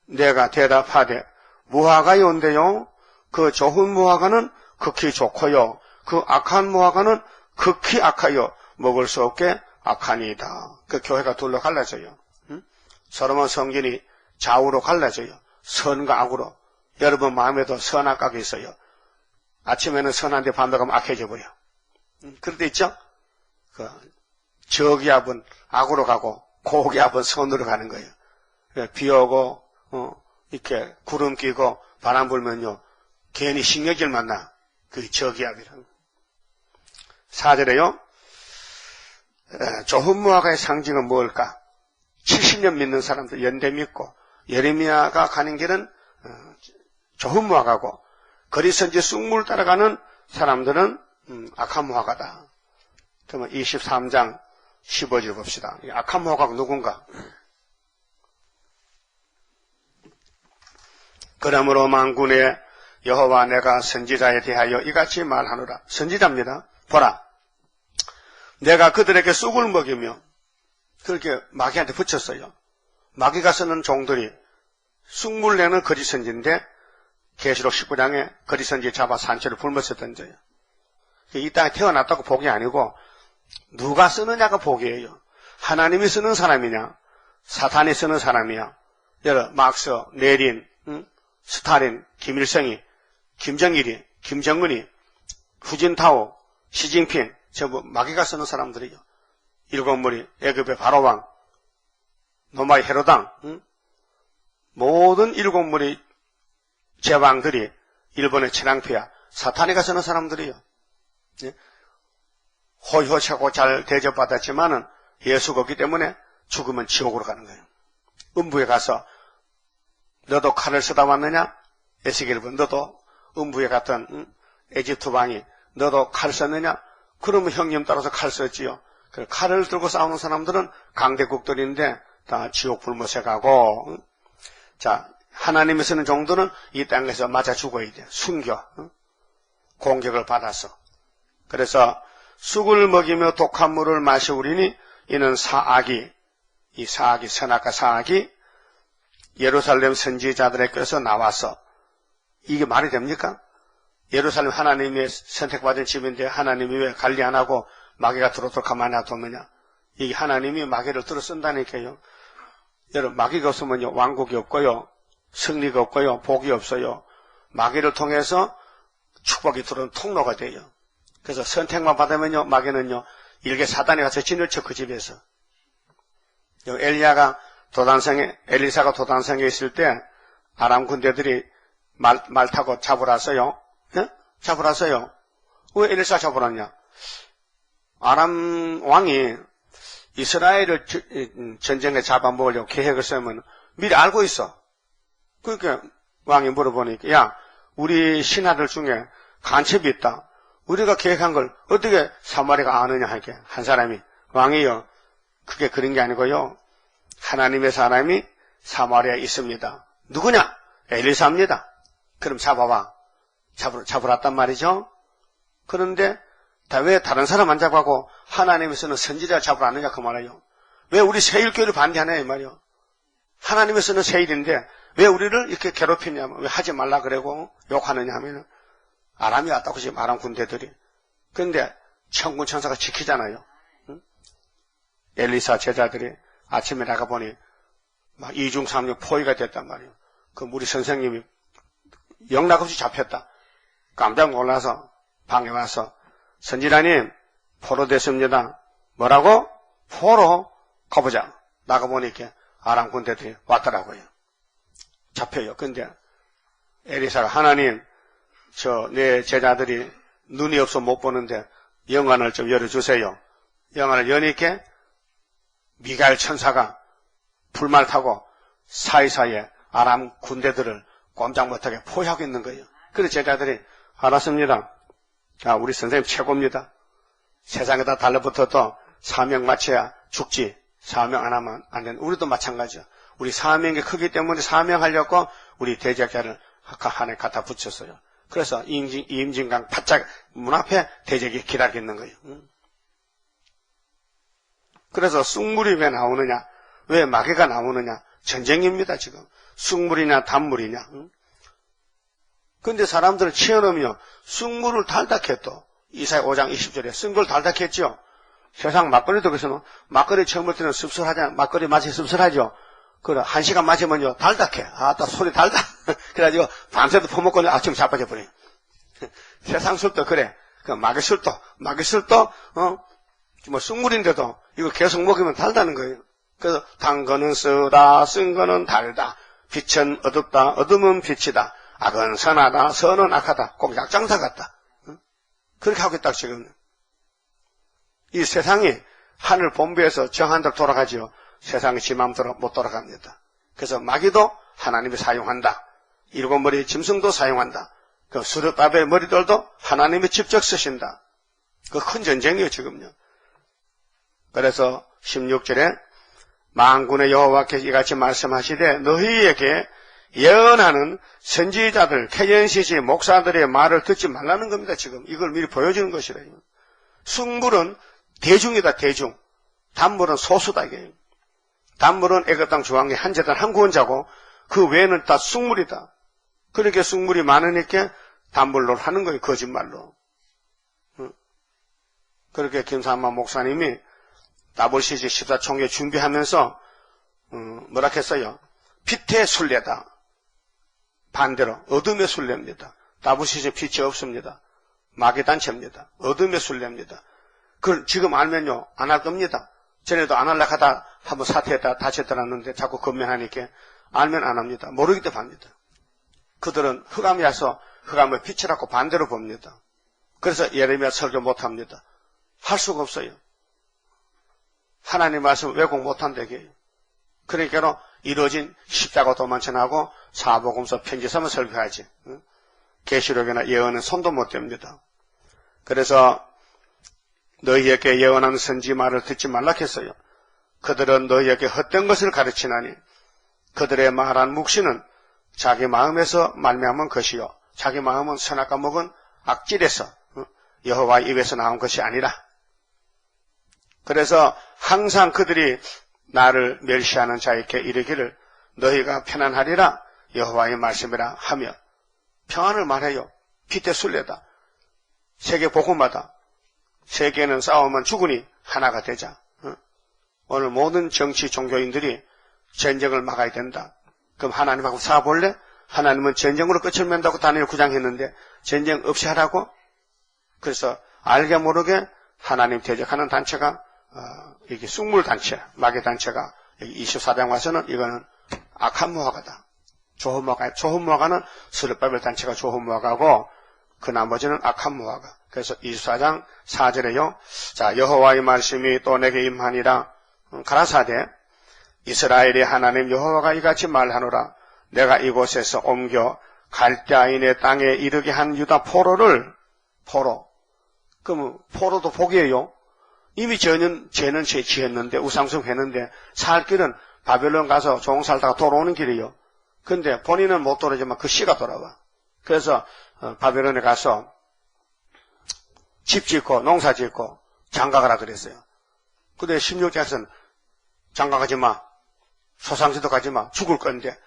내가 대답하되 무화과에 온대요. 그 좋은 무화과는 극히 좋고요. 그 악한 무화과는 극히 악하여 먹을 수 없게 악하니이다. 그 교회가 둘로 갈라져요. 솔로몬 성전이 좌우로 갈라져요. 선과 악으로. 여러분 마음에도 선악각이 있어요. 아침에는 선한데 밤에 가면 악해져 버려. 그럴 때 있죠? 그 저기압은 악으로 가고 고기압은 선으로 가는 거예요. 비 오고 이렇게 구름 끼고 바람 불면요 괜히 신경질 만나. 그게 저기압이라는. 4절에요. 좋은 무화과의 상징은 뭘까? 70년 믿는 사람들 연대 믿고 예레미야가 가는 길은 좋은 무화과고 거리선지 쑥물 따라가는 사람들은 악한 무화과다. 그러면 23장 15절 봅시다. 악한 무화과가 누군가? 그러므로 만군의 여호와 내가 선지자에 대하여 이같이 말하노라. 선지자입니다. 보라. 내가 그들에게 쑥을 먹이며 그렇게 마귀한테 붙였어요. 마귀가 쓰는 종들이 쑥물 내는 거짓선지인데 계시록 19장에 거짓선지 잡아 산채로 불못에 던져요. 이 땅에 태어났다고 복이 아니고 누가 쓰느냐가 복이에요. 하나님이 쓰는 사람이냐 사탄이 쓰는 사람이야. 여러 막스, 레닌, 스탈린, 김일성이, 김정일이, 김정은이, 후진타오, 시진핑 전부 마귀가 쓰는 사람들이요. 일곱머리, 애굽의 바로왕, 노마의 헤로당, 모든 일곱머리 제왕들이 일본의 최랑피아, 사탄이가 쓰는 사람들이요. 예? 호효차고 잘 대접받았지만은 예수가 없기 때문에 죽으면 지옥으로 가는 거예요. 음부에 가서 너도 칼을 쓰다 왔느냐? 에스겔 분 너도 음부에 갔던 에집트 왕이 너도 칼 썼느냐? 그러면 형님 따라서 칼 썼지요. 칼을 들고 싸우는 사람들은 강대국들인데 다 지옥 불못에 가고, 자 하나님이 쓰는 종들은 이 땅에서 맞아 죽어야 돼. 순교, 공격을 받아서. 그래서 쑥을 먹이며 독한 물을 마시우리니 이는 사악이, 이 사악이 선악과 사악이 예루살렘 선지자들에게서 나와서 이게 말이 됩니까? 예루살렘 하나님의 선택받은 집인데 하나님이 왜 관리 안 하고 마귀가 들어오도록 가만히 놔뒀느냐? 이게 하나님이 마귀를 들어 쓴다니까요. 여러분, 마귀가 없으면요, 왕국이 없고요, 승리가 없고요, 복이 없어요. 마귀를 통해서 축복이 들어오는 통로가 돼요. 그래서 선택만 받으면요, 마귀는요, 일개 사단이 가서 진을 쳐 그 집에서. 엘리사가 도단성에 있을 때 아람 군대들이 말 타고 잡으러 왔어요. 예? 잡으러 왔어요. 왜 엘리사 잡으러 왔냐? 아람 왕이 이스라엘을 전쟁에 잡아먹으려고 계획을 세우면 미리 알고 있어. 그러니까 왕이 물어보니까, 야, 우리 신하들 중에 간첩이 있다. 우리가 계획한 걸 어떻게 사마리아가 아느냐 하니까 한 사람이, 왕이요, 그게 그런 게 아니고요, 하나님의 사람이 사마리아에 있습니다. 누구냐? 엘리사입니다. 그럼 잡아봐. 잡으러 왔단 말이죠. 그런데 왜 다른 사람 안 잡아고 하나님에서는 선지자를 잡으러 왔느냐 그 말이에요. 왜 우리 세일교회를 반대하냐 이 말이에요. 하나님에서는 세일인데 왜 우리를 이렇게 괴롭히냐면, 왜 하지 말라 그러고 욕하느냐 하면, 아람이 왔다고 지금 아람 군대들이. 그런데 천군 천사가 지키잖아요. 응? 엘리사 제자들이 아침에 나가보니 막 2중 3중 포위가 됐단 말이에요. 그럼 우리 선생님이 영락없이 잡혔다. 깜짝 놀라서 방에 와서, 선지자님, 포로 됐습니다. 뭐라고? 포로? 가보자. 나가보니까 아람 군대들이 왔더라고요. 잡혀요. 근데 엘리사가, 하나님, 내 제자들이 눈이 없어 못 보는데 영안을 좀 열어주세요. 영안을 여니까 미가엘 천사가 불말 타고 사이사이에 아람 군대들을 꼼짝 못하게 포위하고 있는 거예요. 그래서 제자들이, 알았습니다. 자, 우리 선생님 최고입니다. 세상에다 달라붙어도 사명 마쳐야 죽지. 사명 안 하면 안 되는. 우리도 마찬가지야. 우리 사명이 크기 때문에 사명하려고 우리 대적자를 한해 갖다 붙였어요. 그래서 임진강 바짝 문 앞에 대적이 기다리고 있는 거예요. 그래서 쑥물이 왜 나오느냐? 왜 마귀가 나오느냐? 전쟁입니다, 지금. 쑥물이냐, 단물이냐. 근데 사람들은 치어놓으면요, 쑥물을 달다 캤또. 이사야 5장 20절에 쑥물을 달다 캤죠. 세상 막걸리도 그래서 막걸리 처음 볼 때는 씁쓸하잖아요. 막걸리 맛이 씁쓸하죠. 그래, 1시간 마시면요, 달다 캐. 딱 소리 달다. 그래가지고 밤새도 퍼먹고 아침에 자빠져 버려요. 세상 술도 그래. 그 마귀 술도, 뭐 쑥물인데도 이거 계속 먹으면 달다는 거예요. 그래서 단 거는 쓰다, 쓴 거는 달다. 빛은 어둡다, 어둠은 빛이다. 악은 선하다, 선은 악하다. 꼭 약장사 같다. 그렇게 하고 있다, 지금. 이 세상이 하늘 본부에서 정한 대로 돌아가지요. 세상이 지 마음대로 못 돌아갑니다. 그래서 마귀도 하나님이 사용한다. 일곱 머리 짐승도 사용한다. 그 수르바벨 머리들도 하나님이 직접 쓰신다. 그 큰 전쟁이에요, 지금요. 그래서 16절에 만군의 여호와께서 이같이 말씀하시되 너희에게 예언하는 선지자들, 캐연시시 목사들의 말을 듣지 말라는 겁니다. 지금 이걸 미리 보여주는 것이래요. 쑥물은 대중이다, 대중. 단물은 소수다, 이게. 단물은 애굽 땅 중앙에 한 제단 한 구원자고 그 외에는 다 쑥물이다. 그렇게 쑥물이 많으니까 단물로 하는 거예요, 거짓말로. 그렇게 김삼만 목사님이 WCG 14총회 준비하면서 뭐라 했어요? 빛의 순례다. 반대로 어둠의 순례입니다. WCG 빛이 없습니다. 마귀 단체입니다. 어둠의 순례입니다. 그걸 지금 알면요, 안 할 겁니다. 전에도 안 하려고 하다 한번 사퇴했다 다쳤더라는데 자꾸 건면하니까 알면 안 합니다. 모르기 때문에 합니다. 그들은 흑암이 와서 흑암을 빛이라고 반대로 봅니다. 그래서 예레미야 설교 못합니다. 할 수가 없어요. 하나님 말씀 왜곡 못한다게요. 그러니까 이루어진 십자가 도만천하고 사복음서 편지서만 설교하지. 계시록이나 예언은 손도 못 댑니다. 그래서 너희에게 예언하는 선지 말을 듣지 말라 했어요. 그들은 너희에게 헛된 것을 가르치나니 그들의 말한 묵시는 자기 마음에서 말미암은 것이요 자기 마음은 선악과 먹은 악질에서 여호와의 입에서 나온 것이 아니라. 그래서 항상 그들이 나를 멸시하는 자에게 이르기를 너희가 편안하리라 여호와의 말씀이라 하며 평안을 말해요. 피대 순례다. 세계 복음화다. 세계는 싸우면 죽으니 하나가 되자. 오늘 모든 정치 종교인들이 전쟁을 막아야 된다. 그럼 하나님하고 싸워볼래? 하나님은 전쟁으로 끝을 맺는다고 다니엘 9장 했는데 전쟁 없이 하라고? 그래서 알게 모르게 하나님 대적하는 단체가 이게 쑥물단체, 마귀단체가 여기 24장 와서는 이거는 악한 무화과다. 좋은 무화과는 스룹바벨 단체가 좋은 무화과고 그 나머지는 악한 무화과. 그래서 24장 4절에요. 자, 여호와의 말씀이 또 내게 임하니라. 가라사대 이스라엘의 하나님 여호와가 이같이 말하노라. 내가 이곳에서 옮겨 갈대아인의 땅에 이르게 한 유다 포로를 그럼 포로도 복이에요. 이미 죄는 지었는데 우상숭 했는데 살 길은 바벨론 가서 종 살다가 돌아오는 길이에요. 근데 본인은 못 돌아오지만 그 씨가 돌아와. 그래서 바벨론에 가서 집 짓고 농사 짓고 장가가라 그랬어요. 근데 16장에서는 장가가지 마. 소상지도 가지 마. 죽을 건데.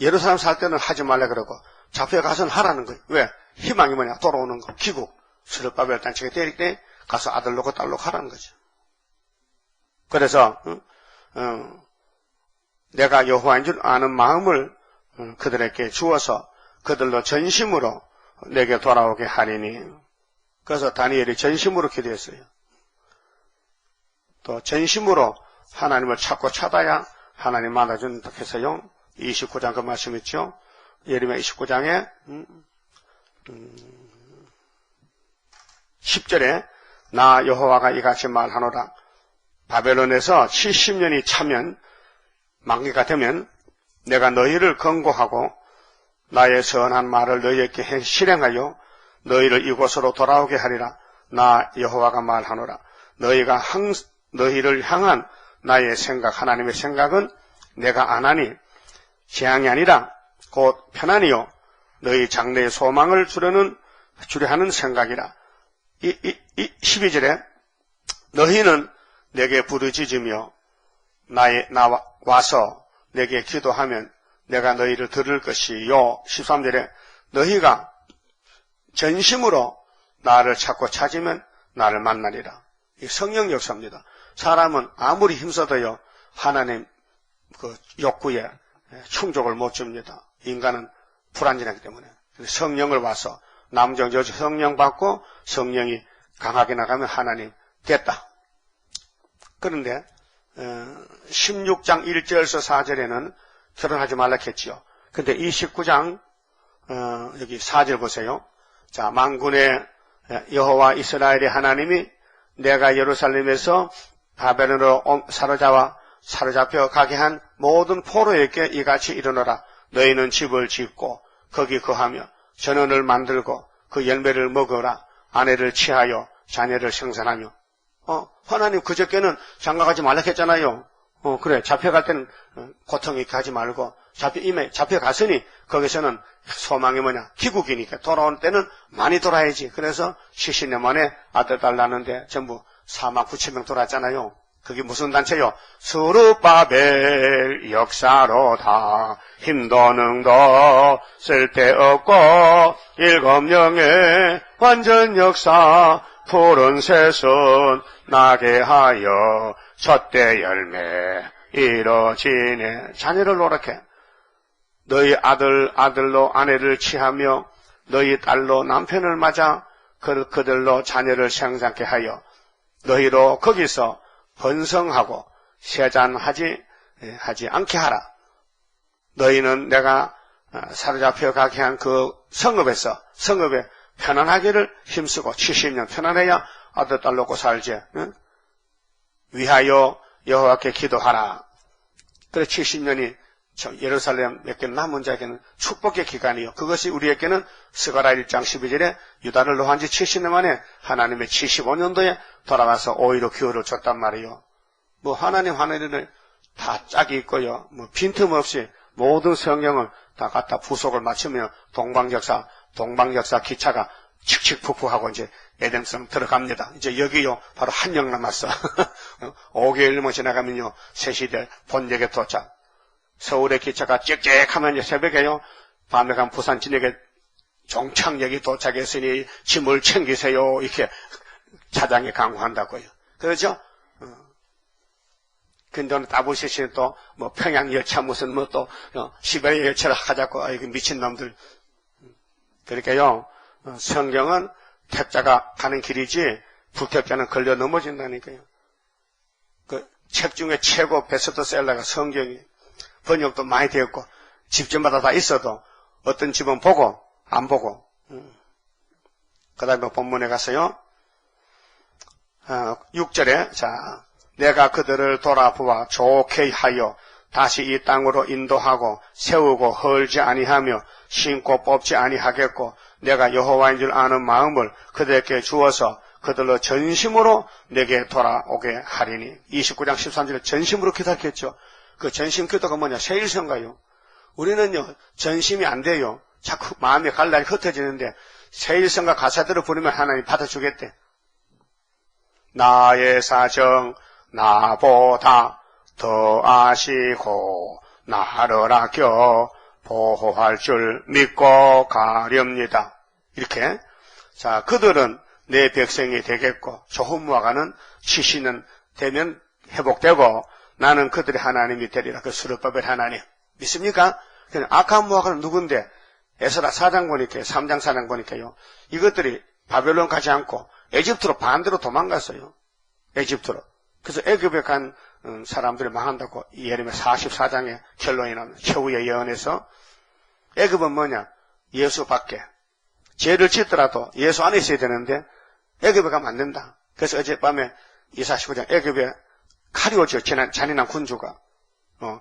예루살렘 살 때는 하지 말라 그러고 잡혀가서는 하라는 거예요. 왜? 희망이 뭐냐? 돌아오는 거. 기국. 스룹바벨 단체가 때릴 때 가서 아들 놓고 딸 놓고 하라는 거죠. 그래서 내가 여호와인 줄 아는 마음을 그들에게 주어서 그들로 전심으로 내게 돌아오게 하리니. 그래서 다니엘이 전심으로 기도했어요. 또 전심으로 하나님을 찾고 찾아야 하나님 만나준다 해서요. 29장 그 말씀 있죠. 예레미야 29장에 10절에 나 여호와가 이같이 말하노라. 바벨론에서 70년이 차면 만기가 되면 내가 너희를 권고하고 나의 선한 말을 너희에게 실행하여 너희를 이곳으로 돌아오게 하리라. 나 여호와가 말하노라. 너희를 향한 나의 생각, 하나님의 생각은 내가 안 하니 재앙이 아니라 곧 편안이요 너희 장래의 소망을 주려 하는 생각이라. 12절에 너희는 내게 부르짖으며 와서 내게 기도하면 내가 너희를 들을 것이요. 13절에 너희가 전심으로 나를 찾고 찾으면 나를 만나리라. 이 성령 역사입니다. 사람은 아무리 힘써도요 하나님 그 욕구에 충족을 못 줍니다. 인간은 불완전하기 때문에. 성령을 와서 남정 여주 성령 받고 성령이 강하게 나가면 하나님 됐다. 그런데 16장 1절에서 4절에는 결혼하지 말라 했지요. 근데 29장 여기 4절 보세요. 자, 만군의 여호와 이스라엘의 하나님이 내가 예루살렘에서 바벨론으로 사로잡혀 가게 한 모든 포로에게 이같이 이르노라. 너희는 집을 짓고 거기 거하며 전원을 만들고 그 열매를 먹어라. 아내를 취하여 자녀를 생산하며. 하나님 그저께는 장가가지 말라 했잖아요. 그래. 잡혀갈 때는 고통이 가지 말고 잡혀갔으니 거기서는 소망이 뭐냐? 기국이니까 돌아올 때는 많이 돌아야지. 그래서 70년 만에 아들 딸 낳는데 전부 49,000명 돌아왔잖아요. 그게 무슨 단체요? 스룹바벨 역사로다. 힘도 능도 쓸데없고 일곱령의 완전 역사 푸른 새순 나게 하여 첫대 열매 이뤄지네. 자녀를 노력해. 너희 아들로 아내를 취하며 너희 딸로 남편을 맞아 그들로 자녀를 생산케 하여 너희로 거기서 번성하고 세잔하지 않게 하라. 너희는 내가 사로잡혀 가게 한 그 성읍에 편안하기를 힘쓰고 70년 편안해야 아들 딸 놓고 살지. 응? 위하여 여호와께 기도하라. 그래 70년이 예루살렘 몇 개 남은 자에게는 축복의 기간이요. 그것이 우리에게는 스가랴 1장 12절에 유다를 노한 지 70년 만에 하나님의 75년도에 돌아와서 오히려 기회를 줬단 말이요. 뭐 하나님 하늘을 다 짝이 있고요. 뭐 빈틈없이 모든 성경을 다 갖다 부속을 맞추며 동방역사 기차가 칙칙푹푹하고 이제 에덴성 들어갑니다. 이제 여기요 바로 한영 남았어. 5개월만 지나가면요 새시대 본역에 도착. 서울의 기차가 찍찍하면 이제 새벽에요 밤에 간 부산 진역에 종착역이 도착했으니 짐을 챙기세요. 이렇게 차장에 강구한다고요. 그렇죠? 근데 오늘 따보시시는 또, 뭐, 평양 열차 무슨, 뭐 또, 시베리아 열차를 하자고, 아이고, 미친놈들. 그러니까요, 성경은 택자가 가는 길이지, 불택자는 걸려 넘어진다니까요. 그, 책 중에 최고 베스트셀러가 성경이, 번역도 많이 되었고, 집집마다 다 있어도, 어떤 집은 보고, 안 보고, 그 다음에 본문에 가서요, 6절에, 자, 내가 그들을 돌아보아 좋게 하여 다시 이 땅으로 인도하고 세우고 헐지 아니하며 심고 뽑지 아니하겠고 내가 여호와인 줄 아는 마음을 그들에게 주어서 그들로 전심으로 내게 돌아오게 하리니. 29장 13절에 전심으로 기도했죠. 그 전심 기도가 뭐냐? 세일성가요. 우리는요 전심이 안 돼요. 자꾸 마음이 갈라리 흩어지는데 세일성가 가사대로 부르면 하나님 받아주겠대. 나의 사정 나보다 더 아시고 나를 아껴 보호할 줄 믿고 가렵니다. 이렇게. 자, 그들은 내 백성이 되겠고 조혼무화과는 70년 되면 회복되고 나는 그들의 하나님이 되리라. 그 수르바벨 하나님. 믿습니까? 악한 무화과는 누군데? 에스라 4장 보니까 3장 4장 보니까요. 이것들이 바벨론 가지 않고 에집트로 반대로 도망갔어요. 에집트로. 그래서 애굽에 간 사람들이 망한다고 예레미야 44장에 결론이 나옵니다. 최후의 예언에서 애굽은 뭐냐? 예수 밖에. 죄를 짓더라도 예수 안에 있어야 되는데 애굽에 가면 안 된다. 그래서 어젯밤에 249장 애굽에 칼이 오죠. 잔인한 군주가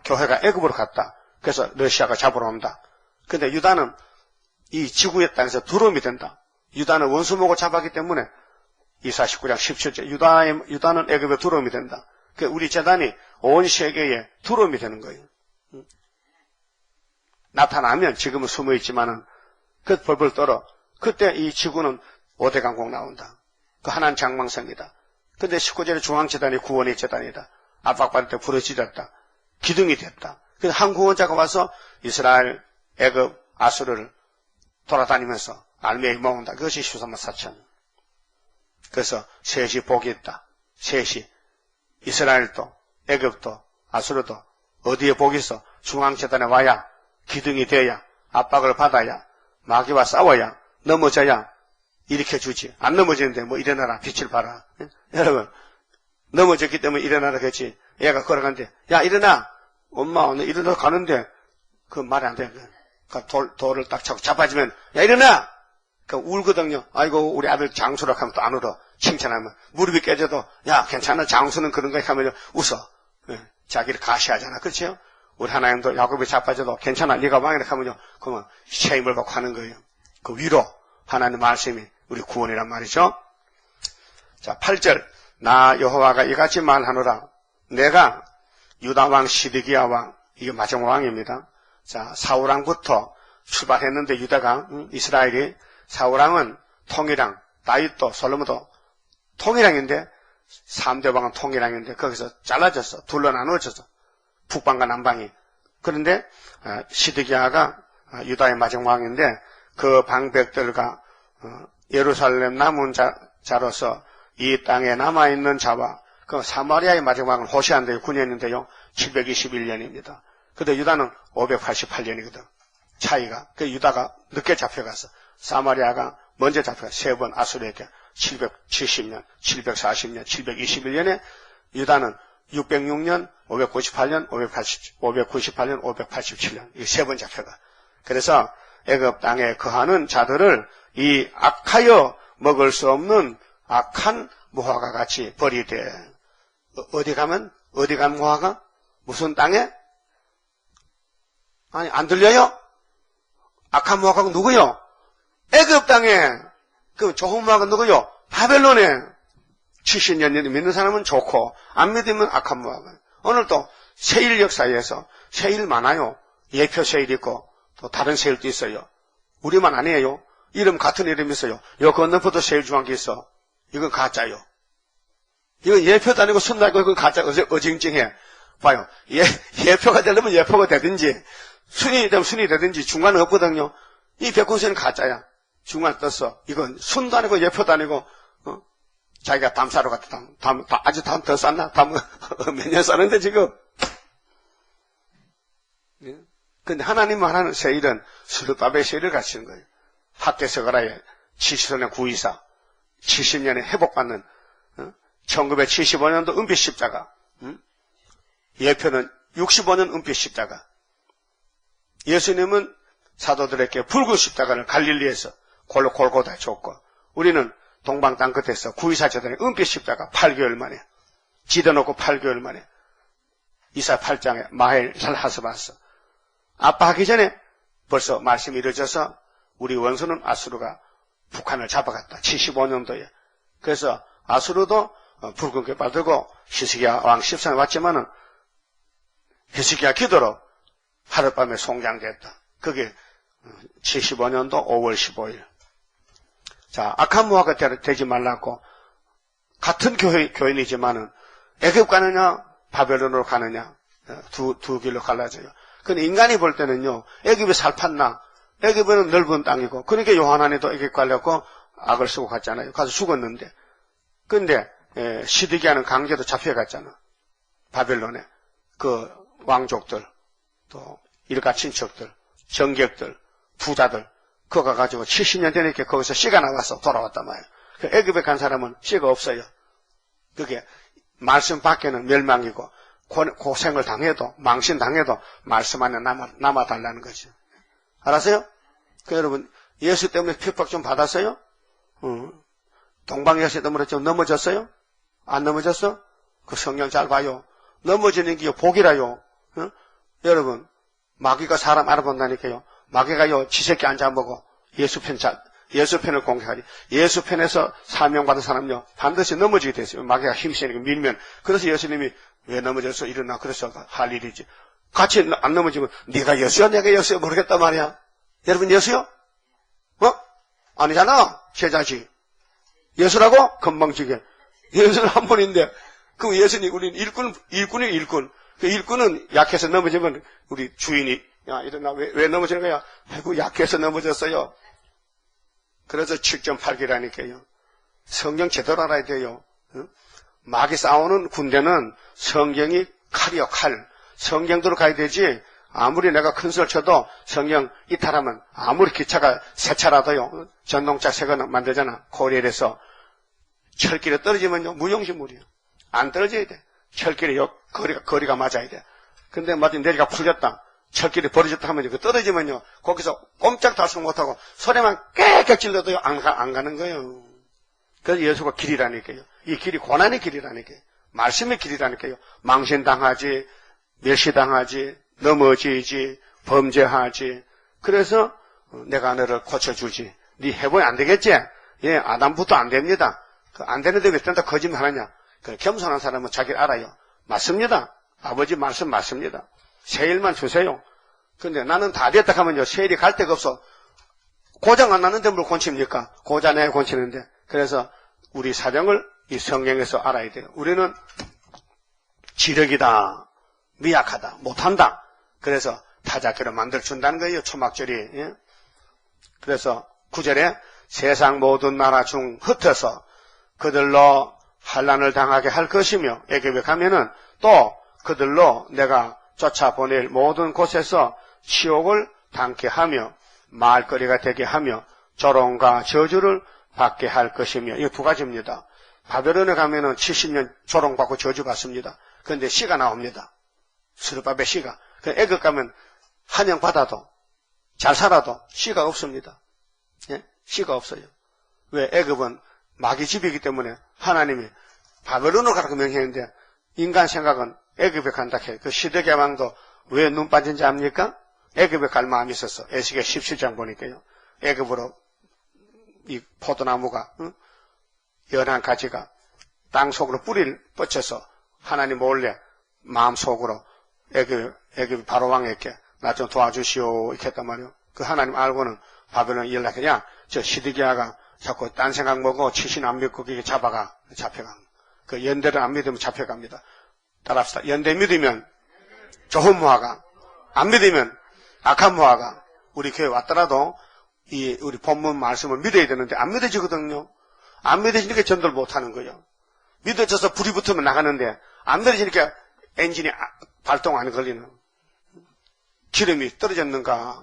교회가 애굽으로 갔다. 그래서 러시아가 잡으러 온다. 근데 유다는 이 지구의 땅에서 두려움이 된다. 유다는 원수목을 잡았기 때문에 249장 17절 유다는 애굽에 두려움이 된다. 우리 제단이 온 세계에 두려움이 되는 거예요. 나타나면 지금은 숨어있지만은 그 벌벌 떨어. 그때 이 지구는 5대 강국 나온다. 그 하나는 장망성이다. 근데 19절에 중앙재단이 구원의 재단이다. 압박받을 때 부러지졌다. 기둥이 됐다. 그래서 한 구원자가 와서 이스라엘, 애굽, 아수르를 돌아다니면서 알매히 모은다. 그것이 13만 4천. 그래서 셋이 복이 있다. 셋이 이스라엘도 애굽도 아수르도 어디에 복이 있어? 중앙재단에 와야 기둥이 돼야 압박을 받아야 마귀와 싸워야 넘어져야 일으켜주지. 안 넘어지는데 뭐 일어나라 빛을 봐라. 여러분 넘어졌기 때문에 일어나라 그랬지. 얘가 걸어가는데 야 일어나. 엄마 오늘 일어나 가는데 그 말이 안 돼. 돌을 딱 차고 잡아주면 야 일어나. 울거든요. 아이고 우리 아들 장수라 하면 또 안 울어. 칭찬하면 무릎이 깨져도 야 괜찮아 장수는 그런 거야 하면 웃어. 자기를 가시하잖아. 그렇죠? 우리 하나님도 야곱이 자빠져도 괜찮아 네가 왕이라 하면요. 그러면 책임을 받고 하는 거예요. 그 위로 하나님 말씀이 우리 구원이란 말이죠. 자 8절 나 여호와가 이같이 말하노라. 내가 유다왕 시드기야 왕 이게 마지막 왕입니다. 자 사울왕부터 출발했는데 유다가 이스라엘이 사울왕은 통일왕 다윗도 솔로몬도 통일왕인데 3대 왕은 통일왕인데 거기서 잘라졌어. 둘로 나누어졌어. 북방과 남방이. 그런데 시드기야가 유다의 마지막 왕인데 그 방백들과 예루살렘 남은 자로서 이 땅에 남아있는 자와 그 사마리아의 마지막 왕은 호시아인데요. 9년인데요. 721년입니다. 근데 유다는 588년이거든. 차이가. 그 유다가 늦게 잡혀가서 사마리아가 먼저 잡혀가 3번 아수르에게 770년, 740년, 721년에 유다는 606년, 598년, 598년, 587년 이 3번 잡혀가. 그래서 애굽 땅에 거하는 자들을 이 악하여 먹을 수 없는 악한 무화과 같이 버리되 어디 간 무화과? 무슨 땅에? 아니 안 들려요? 악한 무화과가 누구요? 애굽 땅에. 그 좋은 무화과 누구요? 바벨론에. 70년 믿는 사람은 좋고 안 믿으면 악한 무화과. 오늘 또 세일 역사에서 세일 많아요. 예표 세일 있고 또 다른 세일도 있어요. 우리만 아니에요. 이름 같은 이름 있어요. 요 건너편도 세일 중앙기 있어. 이건 가짜요. 이건 예표도 아니고 순날고 이건 가짜 어징징해. 봐요. 예표가 되려면 예표가 되든지 순이 되면 순이 되든지 중간은 없거든요. 이 백군선은 가짜야. 중간 떴어. 이건 순도 아니고 예표도 아니고, 자기가 담 싸러 갔다. 아주 담 더 쌌나? 담 몇 년 싸는데 지금. 예? 근데 하나님 하나는 세일은 스룹바벨 세일을 갖추는 거예요. 학개서가라의 70년의 구이사, 70년에 회복받는 1975년도 은빛 십자가, 예표는 65년 은빛 십자가. 예수님은 사도들에게 붉은 십자가를 갈릴리에서 골고다에 줬고, 우리는 동방 땅 끝에서 구이사 제단의 은빛 십자가 8개월 만에, 지대놓고 8개월 만에, 이사 8장에 마헬 살하스바스. 아빠 하기 전에 벌써 말씀이 이루어져서 우리 원수는 아수르가 북한을 잡아갔다. 75년도에. 그래서 아수르도 붉은 깃발 들고 히스기야 왕 14년 왔지만은 히스기야 기도로 하룻밤에 송장됐다. 그게 75년도 5월 15일. 자, 악한 무화가 되지 말라고 같은 교인이지만은 애굽 가느냐 바벨론으로 가느냐 두 길로 갈라져요. 근데 인간이 볼 때는요, 애굽이 살팠나? 애굽은 넓은 땅이고, 그러니까 요한안에도 애굽 가려고 악을 쓰고 갔잖아요. 가서 죽었는데. 근데 시드기야는 강제로 잡혀갔잖아. 바벨론에. 그 왕족들, 또 일가 친척들, 정객들, 부자들, 그거 가가지고 70년 되니까 거기서 씨가 나와서 돌아왔단 말이에요. 그 애굽에 간 사람은 씨가 없어요. 그게 말씀 밖에는 멸망이고, 고생을 당해도, 망신 당해도 말씀 안에 남아달라는 거죠. 알았어요? 그 여러분, 예수 때문에 핍박 좀 받았어요? 동방예수 때문에 좀 넘어졌어요? 안 넘어졌어? 그 성경 잘 봐요. 넘어지는 게 복이라요. 여러분, 마귀가 사람 알아본다니까요. 마귀가요, 지새끼 안 잡아먹어. 예수 편을 공격하지. 예수 편에서 사명받은 사람요, 반드시 넘어지게 됐어요. 마귀가 힘세니까 밀면. 그래서 예수님이 왜 넘어져서 일어나? 그래서 할 일이지. 같이 안 넘어지면 네가 예수야 내가 예수야 모르겠단 말이야. 여러분 예수요? 아니잖아. 제자지. 예수라고? 건방지게. 예수는 한 분인데 그 예수님 우리는 일꾼이에요. 일꾼. 그 일꾼은 약해서 넘어지면 우리 주인이 야 일어나 왜 넘어지는 거야? 아이고 약해서 넘어졌어요. 그래서 7.8기라니까요. 성경 제대로 알아야 돼요. 마귀 싸우는 군대는 성경이 칼이요, 칼. 성경대로 가야 되지, 아무리 내가 큰 소리 쳐도 성경 이탈하면 아무리 기차가 새 차라도요, 전동차 새 거 만들잖아. 코리엘에서. 철길에 떨어지면요, 무용지물이에요. 안 떨어져야 돼. 철길에 거리가 맞아야 돼. 근데 마치 내리가 풀렸다. 철길이 벌어졌다 하면 그 떨어지면요, 거기서 꼼짝 달싹 못하고 소리만 깨끗 질러도요, 안 가는 거예요. 그래서 예수가 길이라니까요. 이 길이 고난의 길이라니까요. 말씀의 길이라니까요. 망신당하지, 멸시당하지, 넘어지지, 범죄하지. 그래서 내가 너를 고쳐주지. 네 해보면 안 되겠지? 예, 아담부터 안 됩니다. 안 되는데 왜 된다 거짓말하냐? 겸손한 사람은 자기를 알아요. 맞습니다. 아버지 말씀 맞습니다. 새 일만 주세요. 근데 나는 다 됐다 하면요, 새 일이 갈 데가 없어. 고장 안 났는데 뭘 고칩니까? 고장에 고치는데. 그래서 우리 사정을 이 성경에서 알아야 돼요. 우리는 지력이다, 미약하다, 못한다. 그래서 타작기로 만들어준다는 거예요, 초막절이. 예? 그래서 9절에 세상 모든 나라 중 흩어서 그들로 환난을 당하게 할 것이며, 애굽에 가면은 또 그들로 내가 쫓아보낼 모든 곳에서 치욕을 당케 하며 말거리가 되게 하며 조롱과 저주를 받게 할 것이며. 이 두 가지입니다. 바벨론에 가면은 70년 조롱받고 저주받습니다. 그런데 씨가 나옵니다. 스룹바벨 씨가. 애굽 가면 환영받아도 잘 살아도 씨가 없습니다. 예? 씨가 없어요. 왜? 애굽은 마귀 집이기 때문에 하나님이 바벨론으로 가라고 명했는데 인간 생각은 애굽에 간다 해. 그 시드기야 왕도 왜 눈 빠진지 압니까? 애굽에 갈 마음이 있었어. 에스겔 17장 보니까요. 애굽으로 이 포도나무가 연한 가지가 땅 속으로 뿌리를 뻗쳐서 하나님 몰래 마음속으로 애굽 바로 왕에게 나 좀 도와주시오 이렇게 했단 말이에요. 그 하나님 알고는 바벨론 연락하냐, 저 시드기야가 자꾸 딴 생각 먹고 치신 안 믿고 그게 잡혀가. 그 연대를 안 믿으면 잡혀갑니다. 따라합시다. 연대 믿으면 좋은 무화과, 안 믿으면 아카모아가 우리 교회 왔더라도 우리 본문 말씀을 믿어야 되는데 안 믿어지거든요. 안 믿어지니까 전도를 못하는 거예요. 믿어져서 불이 붙으면 나가는데 안 믿어지니까 엔진이 발동 안 걸리는. 기름이 떨어졌는가?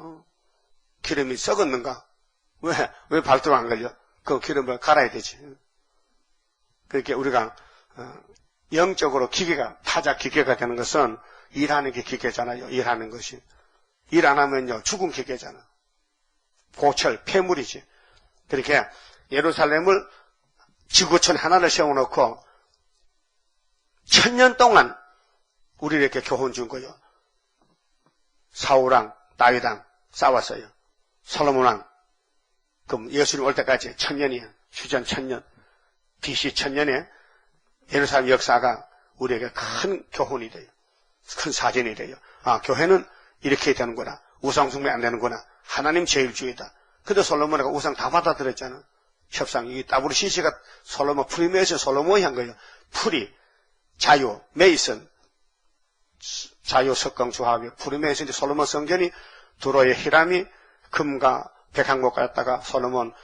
기름이 썩었는가? 왜 발동 안 걸려? 그 기름을 갈아야 되지. 그렇게 우리가 영적으로 타작 기계가 되는 것은 일하는 게 기계잖아요. 일하는 것이. 일 안 하면요 죽은 기계잖아. 고철, 폐물이지. 그렇게 예루살렘을 지구촌 하나를 세워놓고 1000년 동안 우리에게 교훈 준 거예요. 사울왕, 다윗왕 싸웠어요. 솔로몬왕. 그럼 예수님 올 때까지 1000년이에요. 주전 1000년. BC 1000년에 예루살렘 역사가 우리에게 큰 교훈이 돼요. 큰 사진이 돼요. 아, 교회는 이렇게 되는구나. 우상숭배 안 되는구나. 하나님 제일주의다. 근데 솔로몬이가 우상 다 받아들였잖아. 협상. 이 WCC가 솔로몬, 프리메이션 솔로몬이 한 거예요. 프리, 자유, 메이슨, 자유, 석강, 조합이, 프리메이션, 솔로몬 성전이 두로의 히람이 금과 백항목 갖다가 솔로몬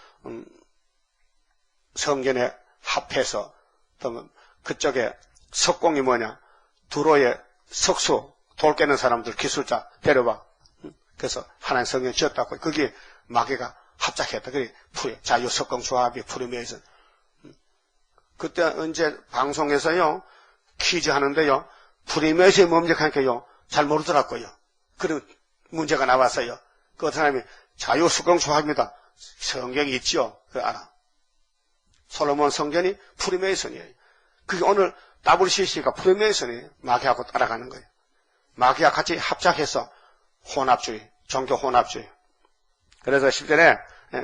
성전에 합해서 또 그쪽에 석공이 뭐냐? 두로의 석수, 돌 깨는 사람들, 기술자 데려와. 그래서 하나님 성경 지었다고. 거기에 마귀가 합작했다. 그게 자유, 석공, 조합이, 프리메이슨. 그때 언제 방송에서요, 퀴즈 하는데요, 프리메이슨이 뭡니까 하니까요, 잘 모르더라고요. 그런 문제가 나왔어요. 그 어떤 사람이 자유, 석공, 조합입니다. 성경이 있죠? 그거 알아. 솔로몬 성전이 프리메이슨이에요. 그게 오늘 WCC가 프리메이슨이에요. 마귀하고 따라가는 거예요. 마귀와 같이 합작해서 혼합주의, 종교 혼합주의. 그래서 10절에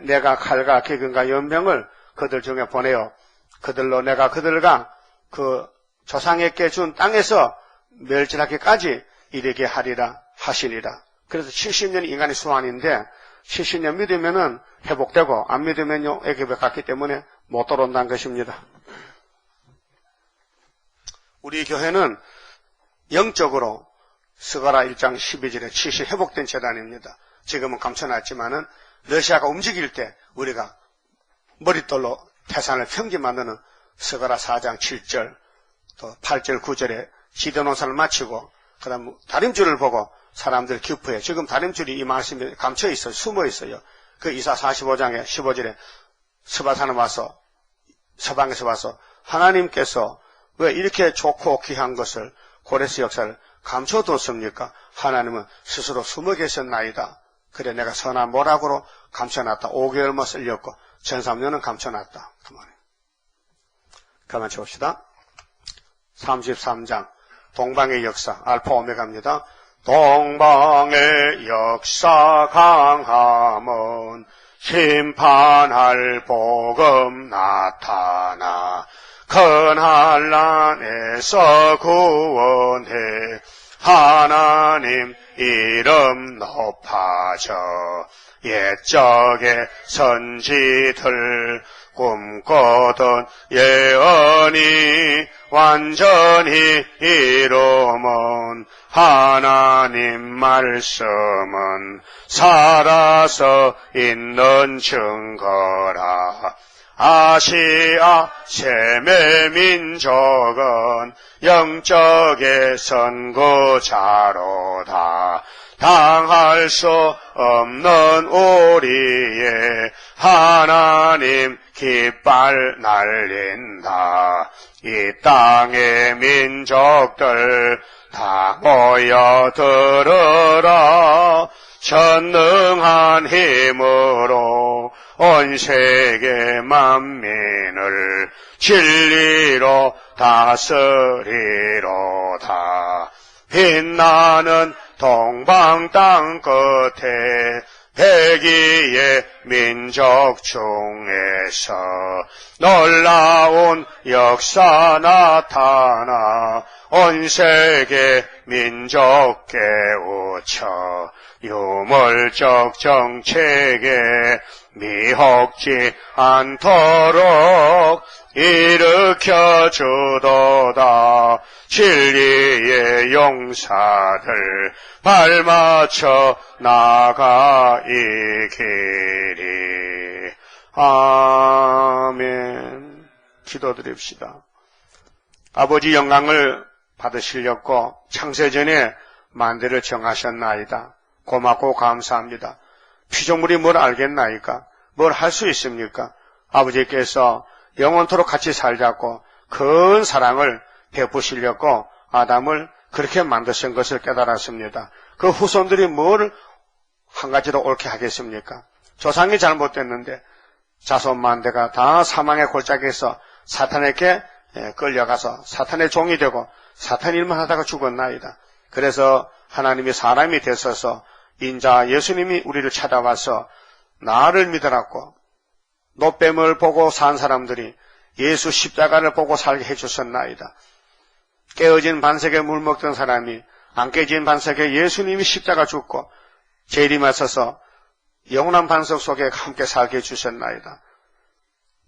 내가 칼과 기근과 연병을 그들 중에 보내어 그들로 내가 그들과 그 조상에게 준 땅에서 멸절하기까지 이르게 하리라 하시니라. 그래서 70년 인간의 수완인데 70년 믿으면은 회복되고 안 믿으면요 애굽에 갔기 때문에 못 돌아온다는 것입니다. 우리 교회는 영적으로 스가랴 1장 12절에 70 회복된 재단입니다. 지금은 감춰놨지만은 러시아가 움직일 때 우리가 머릿돌로 태산을 평지 만드는 스가랴 4장 7절 또 8절 9절에 지도노사를 마치고 그 다음 다림줄을 보고 사람들 기뻐해. 지금 다림줄이 이 말씀에 감춰 있어요. 숨어 있어요. 그 이사 45장에 15절에 서바사는 와서 서방에서 와서 하나님께서 왜 이렇게 좋고 귀한 것을 고레스 역사를 감춰뒀습니까? 하나님은 스스로 숨어 계셨나이다. 그래 내가 선한 모락으로 감춰놨다. 5개월만 쓸렸고 전 3년은 감춰놨다. 그만 쳐봅시다. 33장 동방의 역사 알파 오메가입니다. 동방의 역사 강함은 심판할 복음 나타나 큰 환난에서 구원해 하나님 이름 높아져 옛적의 선지들 꿈꾸던 예언이 완전히 이루면 하나님 말씀은 살아서 있는 증거라. 아시아 셈의 민족은 영적의 선구자로다. 당할 수 없는 우리의 하나님 깃발 날린다. 이 땅의 민족들 다 모여 들으라. 전능한 힘으로 온 세계 만민을 진리로 다스리로다. 빛나는 동방 땅 끝에 백이의 민족 중에서 놀라운 역사 나타나 온 세계 민족 깨우쳐 유물적 정책에 미혹지 않도록 일으켜 주도다. 진리의 용사들 발맞춰 나가 이 길이. 아멘. 기도드립시다. 아버지 영광을 받으시려고 창세전에 만대를 정하셨나이다. 고맙고 감사합니다. 피조물이 뭘 알겠나이까? 뭘 할 수 있습니까? 아버지께서 영원토록 같이 살자고 큰 사랑을 베푸시려고 아담을 그렇게 만드신 것을 깨달았습니다. 그 후손들이 뭘 한 가지도 옳게 하겠습니까? 조상이 잘못됐는데 자손만대가 다 사망의 골짜기에서 사탄에게 끌려가서 사탄의 종이 되고 사탄 일만 하다가 죽었나이다. 그래서 하나님이 사람이 되셔서 인자 예수님이 우리를 찾아와서 나를 믿으라고 노뱀을 보고 산 사람들이 예수 십자가를 보고 살게 해주셨나이다. 깨어진 반석에 물 먹던 사람이 안 깨진 반석에 예수님이 십자가 죽고 재림하셔서 영원한 반석 속에 함께 살게 해주셨나이다.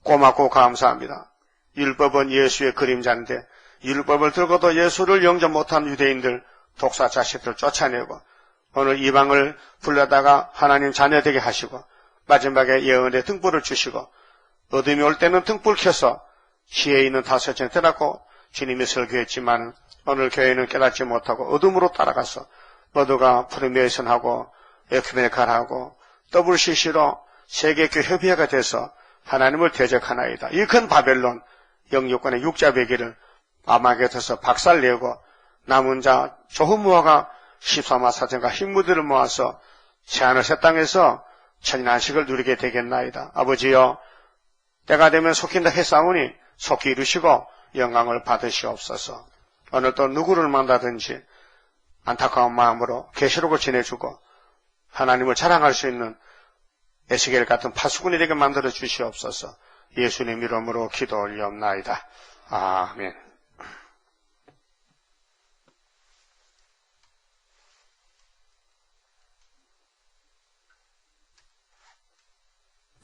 고맙고 감사합니다. 율법은 예수의 그림자인데 율법을 들고도 예수를 영접 못한 유대인들 독사 자식들 쫓아내고 오늘 이방을 불러다가 하나님 자녀 되게 하시고 마지막에 예언의 등불을 주시고 어둠이 올 때는 등불 켜서 지혜 있는 다섯째 되라고 주님이 설교했지만 오늘 교회는 깨닫지 못하고 어둠으로 따라가서 모두가 프리메이슨하고 에큐메니칼하고 WCC로 세계교 협의회가 돼서 하나님을 대적하나이다. 이 큰 바벨론 영유권의 육자배기를 아마겟에서 박살내고 남은 자 조흠무화가 14마 사전과 힘무들을 모아서 새하늘새 땅에서 천인안식을 누리게 되겠나이다. 아버지여, 때가 되면 속힌다 했사오니 속히 이루시고 영광을 받으시옵소서. 오늘 또 누구를 만나든지 안타까운 마음으로 계시록을 지내주고 하나님을 자랑할 수 있는 에스겔 같은 파수꾼이 되게 만들어 주시옵소서. 예수님 이름으로 기도 올리옵나이다. 아멘.